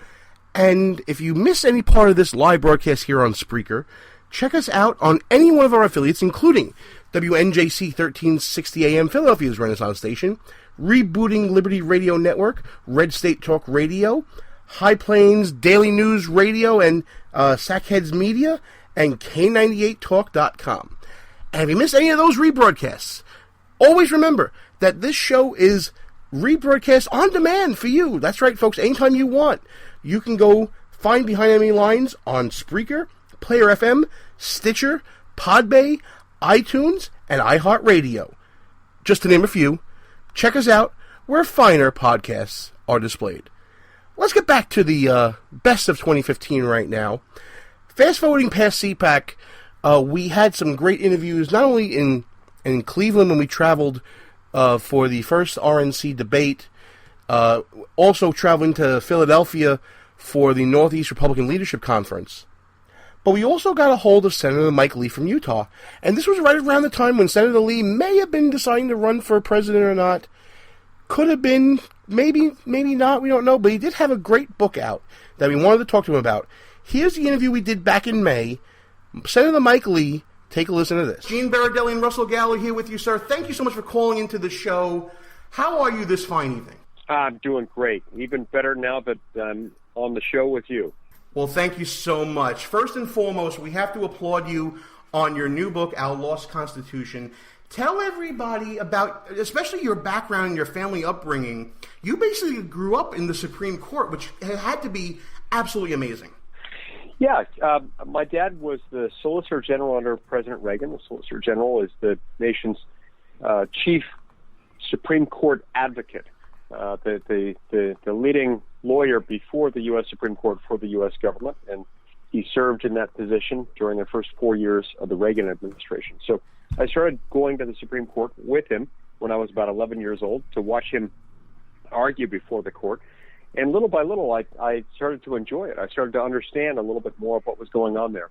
Speaker 3: And if you miss any part of this live broadcast here on Spreaker, check us out on any one of our affiliates, including WNJC 1360 AM, Philadelphia's Renaissance Station, Rebooting Liberty Radio Network, Red State Talk Radio, High Plains Daily News Radio, and Sackheads Media, and K98Talk.com. And if you miss any of those rebroadcasts, always remember that this show is rebroadcast on demand for you. That's right, folks. Anytime you want, you can go find Behind Enemy Lines on Spreaker, Player FM, Stitcher, Podbay, iTunes, and iHeartRadio. Just to name a few. Check us out where finer podcasts are displayed. Let's get back to the best of 2015 right now. Fast forwarding past CPAC, we had some great interviews, not only in Cleveland when we traveled for the first RNC debate, also traveling to Philadelphia for the Northeast Republican Leadership Conference. But we also got a hold of Senator Mike Lee from Utah. And this was right around the time when Senator Lee may have been deciding to run for president or not. Could have been, maybe not, we don't know. But he did have a great book out that we wanted to talk to him about. Here's the interview we did back in May. Senator Mike Lee, take a listen to this. Gene Baradelli and Russell Gallo here with you, sir. Thank you so much for calling into the show. How are you this fine evening?
Speaker 14: I'm doing great. Even better now that I'm on the show with you.
Speaker 3: Well, thank you so much. First and foremost, we have to applaud you on your new book, Our Lost Constitution. Tell everybody about, especially your background and your family upbringing. You basically grew up in the Supreme Court, which had to be absolutely amazing.
Speaker 14: Yeah, my dad was the Solicitor General under President Reagan. The Solicitor General is the nation's chief Supreme Court advocate, the leading lawyer before the U.S. Supreme Court for the U.S. government, and he served in that position during the first 4 years of the Reagan administration. So I started going to the Supreme Court with him when I was about 11 years old to watch him argue before the court. And little by little, I started to enjoy it. I started to understand a little bit more of what was going on there.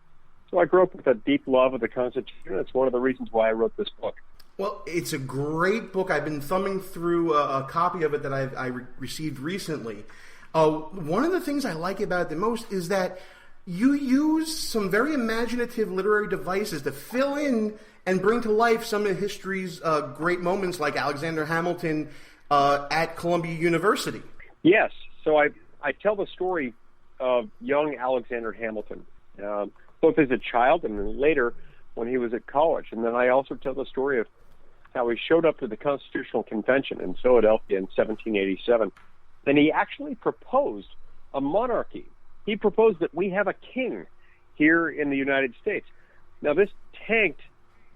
Speaker 14: So I grew up with a deep love of the Constitution. It's one of the reasons why I wrote this book.
Speaker 3: Well, it's a great book. I've been thumbing through a copy of it that I received recently. One of the things I like about it the most is that you use some very imaginative literary devices to fill in and bring to life some of history's great moments, like Alexander Hamilton at Columbia University.
Speaker 14: Yes. So I tell the story of young Alexander Hamilton, both as a child and then later when he was at college. And then I also tell the story of how he showed up to the Constitutional Convention in Philadelphia in 1787. And he actually proposed a monarchy. He proposed that we have a king here in the United States. Now, this tanked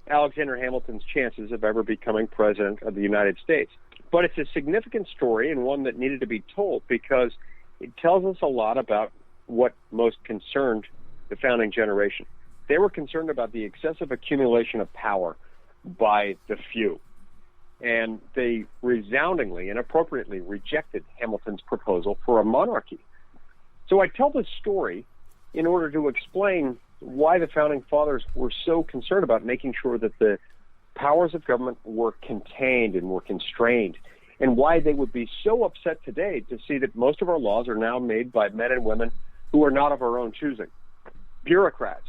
Speaker 14: Alexander Hamilton's chances of ever becoming president of the United States. But it's a significant story and one that needed to be told because it tells us a lot about what most concerned the founding generation. They were concerned about the excessive accumulation of power by the few. And they resoundingly and appropriately rejected Hamilton's proposal for a monarchy. So I tell this story in order to explain why the founding fathers were so concerned about making sure that the powers of government were contained and were constrained, and why they would be so upset today to see that most of our laws are now made by men and women who are not of our own choosing. Bureaucrats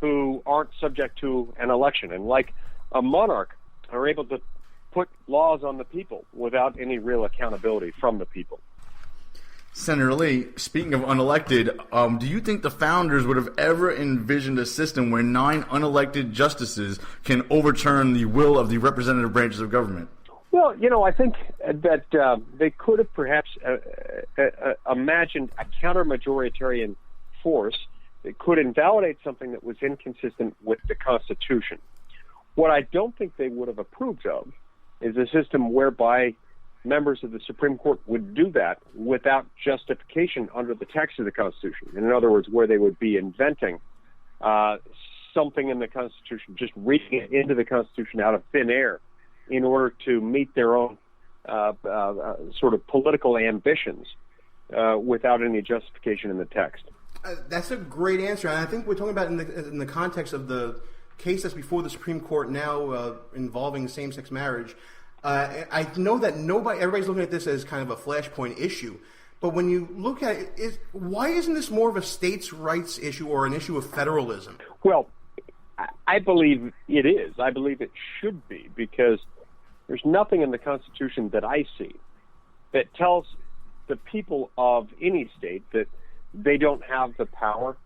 Speaker 14: who aren't subject to an election and, like a monarch, are able to put laws on the people without any real accountability from the people.
Speaker 8: Senator Lee, speaking of unelected, do you think the founders would have ever envisioned a system where 9 unelected justices can overturn the will of the representative branches of government?
Speaker 14: Well, I think that they could have perhaps imagined a counter-majoritarian force that could invalidate something that was inconsistent with the Constitution. What I don't think they would have approved of is a system whereby members of the Supreme Court would do that without justification under the text of the Constitution. In other words, where they would be inventing something in the Constitution, just reading it into the Constitution out of thin air in order to meet their own sort of political ambitions without any justification in the text.
Speaker 3: That's a great answer, and I think we're talking about in the context of the case that's before the Supreme Court now involving same-sex marriage. I know that everybody's looking at this as kind of a flashpoint issue, but when you look at it, why isn't this more of a states' rights issue or an issue of federalism?
Speaker 14: Well, I believe it is. I believe it should be, because there's nothing in the Constitution that I see that tells the people of any state that they don't have the power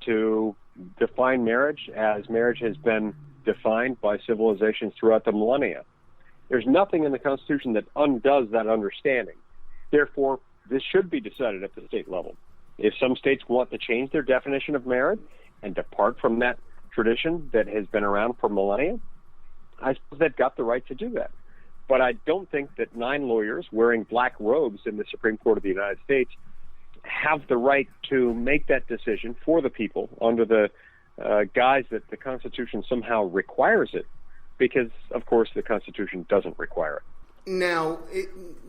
Speaker 14: to define marriage as marriage has been defined by civilizations throughout the millennia. There's nothing in the Constitution that undoes that understanding. Therefore, this should be decided at the state level. If some states want to change their definition of marriage and depart from that tradition that has been around for millennia, I suppose they've got the right to do that. But I don't think that 9 lawyers wearing black robes in the Supreme Court of the United States have the right to make that decision for the people under the guise that the Constitution somehow requires it, because, of course, the Constitution doesn't require it.
Speaker 3: Now,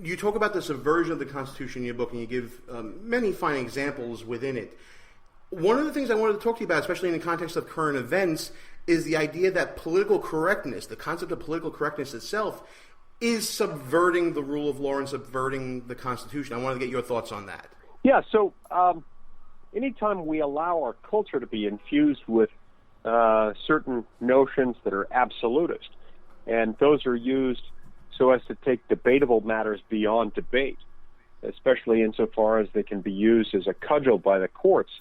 Speaker 3: you talk about the subversion of the Constitution in your book, and you give many fine examples within it. One of the things I wanted to talk to you about, especially in the context of current events, is the idea that political correctness, the concept of political correctness itself, is subverting the rule of law and subverting the Constitution. I wanted to get your thoughts on that.
Speaker 14: Yeah, so anytime we allow our culture to be infused with certain notions that are absolutist, and those are used so as to take debatable matters beyond debate, especially insofar as they can be used as a cudgel by the courts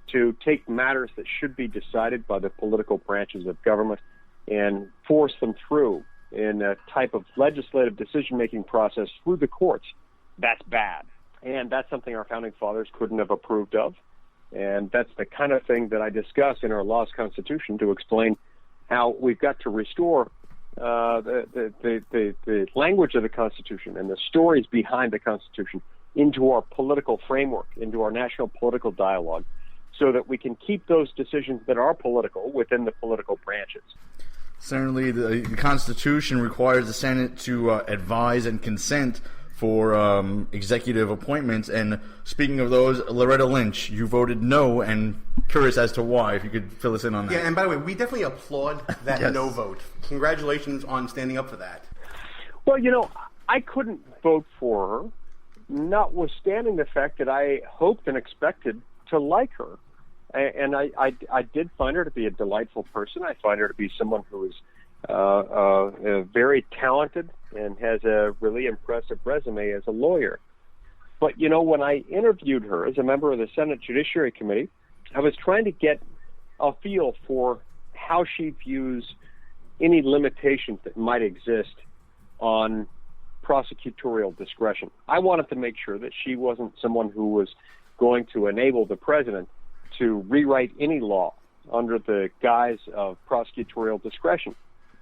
Speaker 14: to take matters that should be decided by the political branches of government and force them through in a type of legislative decision-making process through the courts. That's bad. And that's something our founding fathers couldn't have approved of. And that's the kind of thing that I discuss in our Lost Constitution to explain how we've got to restore the language of the Constitution and the stories behind the Constitution into our political framework, into our national political dialogue, so that we can keep those decisions that are political within the political branches.
Speaker 8: Certainly, the Constitution requires the Senate to advise and consent for executive appointments. And speaking of those, Loretta Lynch, you voted no, and curious as to why, if you could fill us in on that.
Speaker 3: Yeah, and by the way, we definitely applaud that
Speaker 8: Yes.
Speaker 3: no vote. Congratulations on standing up for that.
Speaker 14: Well, you know, I couldn't vote for her, notwithstanding the fact that I hoped and expected to like her. And I did find her to be a delightful person. I find her to be someone who is very talented and has a really impressive resume as a lawyer. But, you know, when I interviewed her as a member of the Senate Judiciary Committee, I was trying to get a feel for how she views any limitations that might exist on prosecutorial discretion. I wanted to make sure that she wasn't someone who was going to enable the president to rewrite any law under the guise of prosecutorial discretion.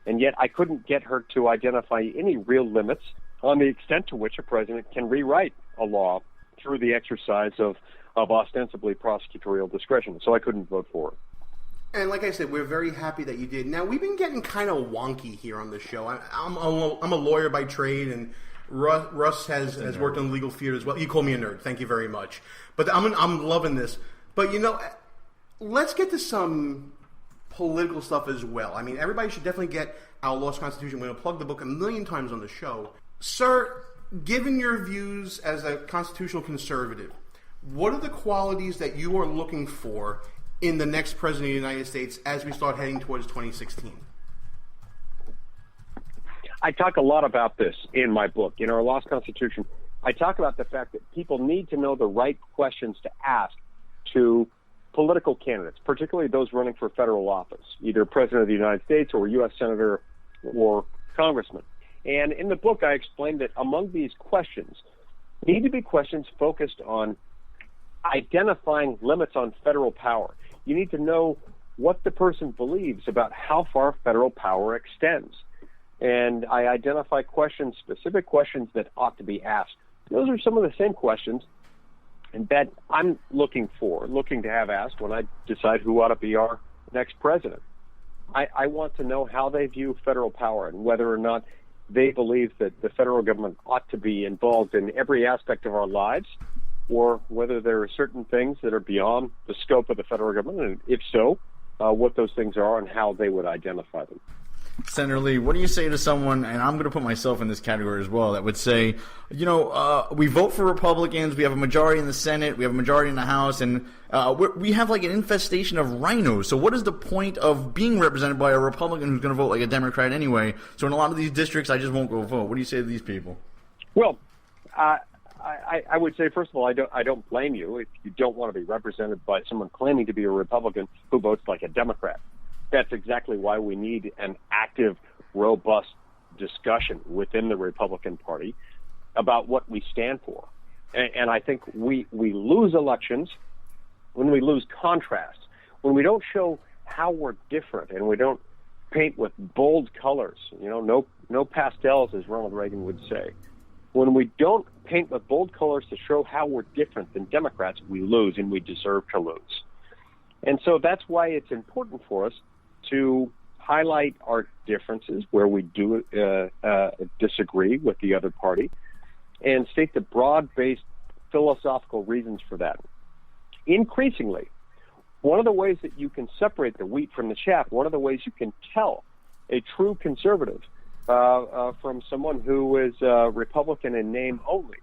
Speaker 14: And yet I couldn't get her to identify any real limits on the extent to which a president can rewrite a law through the exercise of ostensibly prosecutorial discretion. So I couldn't vote for her.
Speaker 3: And like I said, we're very happy that you did. Now, we've been getting kind of wonky here on the show. I'm a lawyer by trade, and Russ has worked in the legal field as well. You call me a nerd. Thank you very much. But I'm loving this. But, you know, let's get to some political stuff as well. I mean, everybody should definitely get our Lost Constitution. We're going to plug the book a million times on the show. Sir, given your views as a constitutional conservative, what are the qualities that you are looking for in the next president of the United States as we start heading towards 2016?
Speaker 14: I talk a lot about this in my book. In our Lost Constitution, I talk about the fact that people need to know the right questions to ask to political candidates, particularly those running for federal office, either President of the United States or U.S. Senator or Congressman. And in the book, I explained that among these questions need to be questions focused on identifying limits on federal power. You need to know what the person believes about how far federal power extends. And I identify questions, specific questions that ought to be asked. Those are some of the same questions that I'm looking to have asked when I decide who ought to be our next president. I want to know how they view federal power and whether or not they believe that the federal government ought to be involved in every aspect of our lives, or whether there are certain things that are beyond the scope of the federal government, and if so, what those things are and how they would identify them.
Speaker 8: Senator Lee, what do you say to someone, and I'm going to put myself in this category as well, that would say, you know, we vote for Republicans, we have a majority in the Senate, we have a majority in the House, and we have like an infestation of rhinos. So what is the point of being represented by a Republican who's going to vote like a Democrat anyway? So in a lot of these districts, I just won't go vote. What do you say to these people?
Speaker 14: Well, I would say, first of all, I don't blame you if you don't want to be represented by someone claiming to be a Republican who votes like a Democrat. that's exactly why we need an active, robust discussion within the Republican Party about what we stand for. And I think we lose elections when we lose contrast, when we don't show how we're different, and we don't paint with bold colors, no pastels, as Ronald Reagan would say. When we don't paint with bold colors to show how we're different than Democrats, we lose, and we deserve to lose. And so that's why it's important for us to highlight our differences where we do disagree with the other party, and state the broad-based philosophical reasons for that. Increasingly, one of the ways that you can separate the wheat from the chaff, one of the ways you can tell a true conservative from someone who is Republican in name only,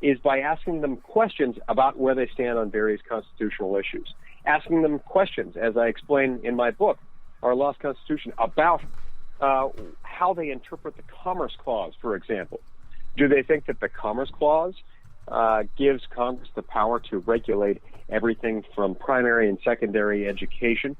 Speaker 14: is by asking them questions about where they stand on various constitutional issues. Asking them questions, as I explain in my book, Our Lost Constitution, about how they interpret the Commerce Clause, for example. Do they think that the Commerce Clause gives Congress the power to regulate everything from primary and secondary education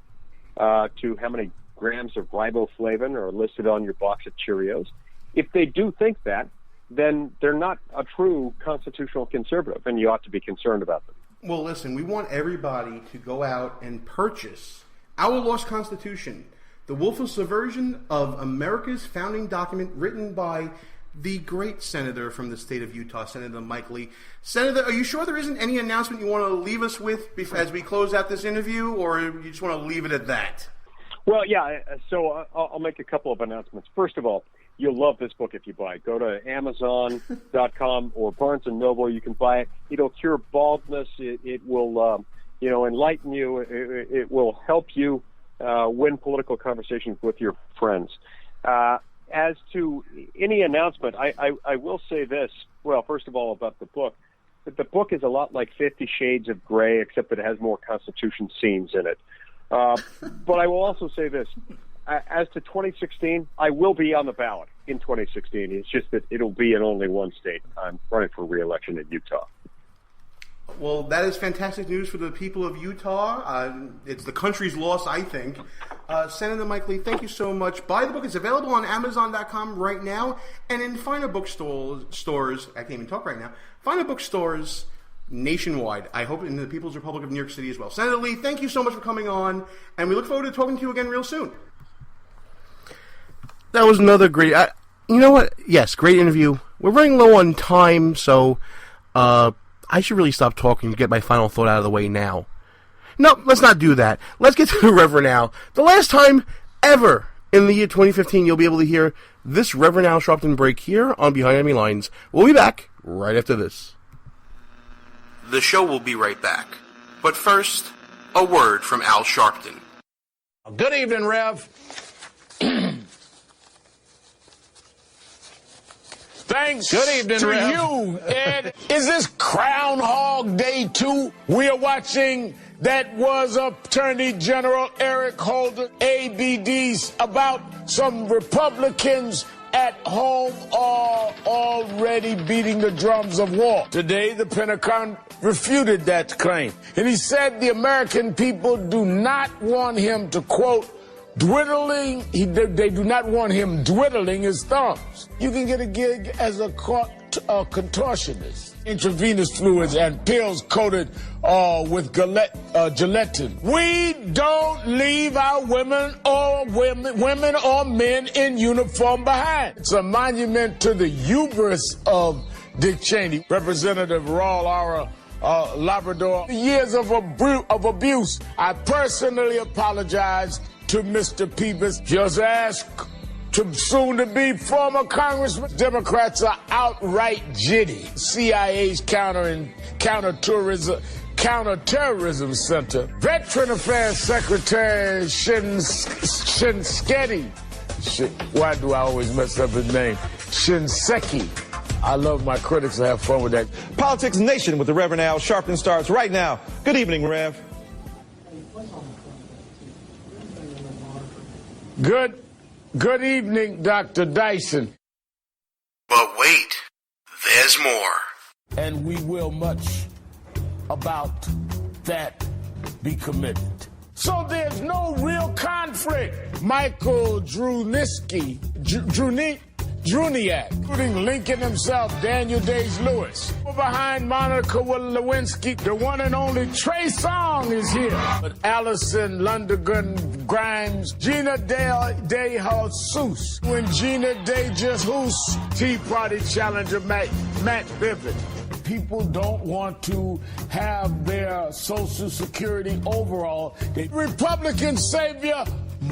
Speaker 14: to how many grams of riboflavin are listed on your box of Cheerios? If they do think that, then they're not a true constitutional conservative, and you ought to be concerned about them.
Speaker 3: Well, listen, we want everybody to go out and purchase Our Lost Constitution, the willful subversion of America's founding document, written by the great senator from the state of Utah, Senator Mike Lee. Senator, are you sure there isn't any announcement you want to leave us with as we close out this interview, or you just want to leave it at that?
Speaker 14: Well, yeah, so I'll make a couple of announcements. First of all, you'll love this book if you buy it. Go to Amazon.com or Barnes & Noble. You can buy it. It'll cure baldness. It will, enlighten you. It will help you win political conversations with your friends. As to any announcement, I will say this. Well, first of all, about the book. That the book is a lot like 50 Shades of Grey, except that it has more Constitution scenes in it. But I will also say this. As to 2016, I will be on the ballot in 2016. It's just that it'll be in only one state. I'm running for re-election in Utah.
Speaker 3: Well, that is fantastic news for the people of Utah. It's the country's loss, I think. Senator Mike Lee, thank you so much. Buy the book. It's available on Amazon.com right now and in finer bookstores. I can't even talk right now. Finer bookstores nationwide. I hope in the People's Republic of New York City as well. Senator Lee, thank you so much for coming on, and we look forward to talking to you again real soon. That was another great... you know what? Yes, great interview. We're running low on time, so I should really stop talking and get my final thought out of the way now. No, let's not do that. Let's get to the Reverend Al. The last time ever in the year 2015 you'll be able to hear this Reverend Al Sharpton break here on Behind Enemy Lines. We'll be back right after this.
Speaker 1: The show will be right back. But first, a word from Al Sharpton.
Speaker 15: Good evening, Rev. Thanks
Speaker 16: Good evening,
Speaker 15: to
Speaker 16: Rev.
Speaker 15: you, Ed. Is this Groundhog Day 2? We are watching that was Attorney General Eric Holder, ABDs, about some Republicans at home are already beating the drums of war. Today, the Pentagon refuted that claim. And he said the American people do not want him to, quote, dwiddling, they do not want him dwiddling his thumbs. You can get a gig as a contortionist. Intravenous fluids and pills coated with gelatin. We don't leave our women or men in uniform behind. It's a monument to the hubris of Dick Cheney, Representative Raul Labrador. Years of abuse. I personally apologize to Mr. Peebles. Just ask to soon-to-be former Congressman. Democrats are outright jitty. CIA's counterterrorism center. Veteran Affairs Secretary Shinseki. Why do I always mess up his name? Shinseki. I love my critics. I have fun with that.
Speaker 16: Politics Nation with the Reverend Al Sharpton starts right now. Good evening, Rev.
Speaker 15: Good evening, Dr. Dyson.
Speaker 1: But wait, there's more.
Speaker 15: And we will much about that be committed. So there's no real conflict. Michael Druniak, including Lincoln himself, Daniel Day-Lewis. Behind Monica Lewinsky, the one and only Trey Songz is here. But Allison Lundergan Grimes, Gina De Jesus, when Gina De Jesus, Tea Party challenger Matt Bivens. People don't want to have their Social Security overall. The Republican savior,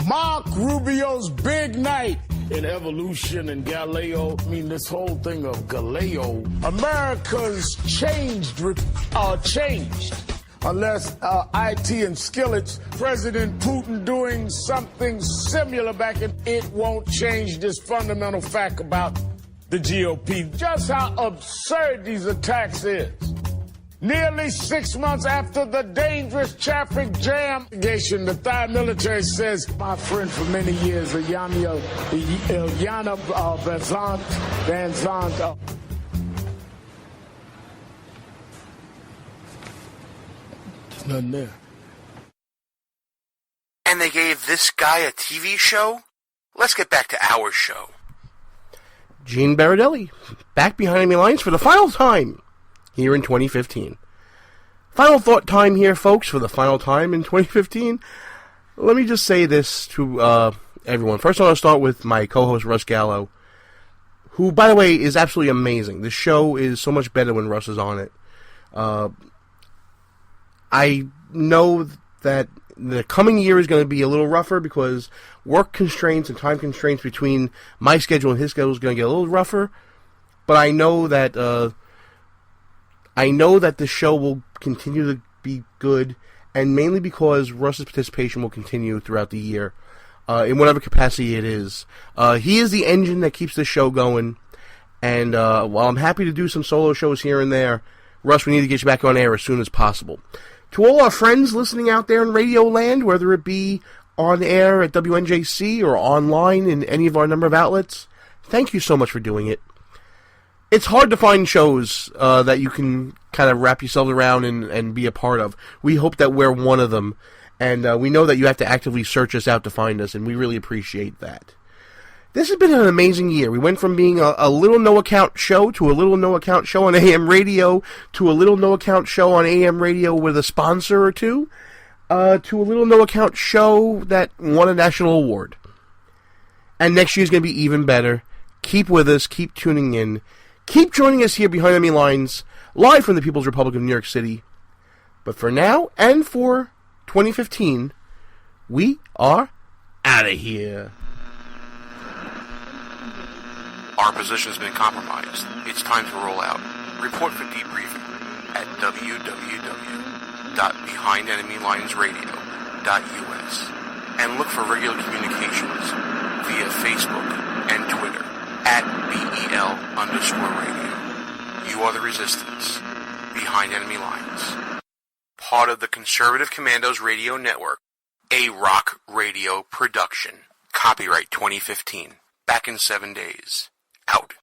Speaker 15: Mark Rubio's big night. In evolution and Galileo, I mean this whole thing of Galileo, America's changed. Unless IT and Skillets, President Putin doing something similar back in, it won't change this fundamental fact about the GOP. Just how absurd these attacks is. Nearly 6 months after the dangerous traffic jam, the Thai military says, my friend for many years, Ilyana Van Zandt. There's nothing there.
Speaker 1: And they gave this guy a TV show? Let's get back to our show.
Speaker 3: Gene Baradelli, back behind enemy lines for the final time here in 2015. Final thought time here, folks, for the final time in 2015. Let me just say this to everyone. First, I'll start with my co-host, Russ Gallo, who, by the way, is absolutely amazing. This show is so much better when Russ is on it. I know that the coming year is going to be a little rougher because work constraints and time constraints between my schedule and his schedule is going to get a little rougher. But I know that the show will continue to be good, and mainly because Russ's participation will continue throughout the year, in whatever capacity it is. He is the engine that keeps the show going, and while I'm happy to do some solo shows here and there, Russ, we need to get you back on air as soon as possible. To all our friends listening out there in Radio Land, whether it be on air at WNJC or online in any of our number of outlets, thank you so much for doing it. It's hard to find shows that you can kind of wrap yourselves around and be a part of. We hope that we're one of them, and we know that you have to actively search us out to find us, and we really appreciate that. This has been an amazing year. We went from being a little no-account show to a little no-account show on AM radio to a little no-account show on AM radio with a sponsor or two to a little no-account show that won a national award. And next year's going to be even better. Keep with us. Keep tuning in. Keep joining us here behind enemy lines, live from the People's Republic of New York City. But for now, and for 2015, we are out of here.
Speaker 1: Our position has been compromised. It's time to roll out. Report for debriefing at www.behindenemylinesradio.us and look for regular communications via Facebook and Twitter at BEL_radio. You are the resistance. Behind Enemy Lines. Part of the Conservative Commandos Radio Network. A rock radio production. Copyright 2015. Back in 7 days. Out.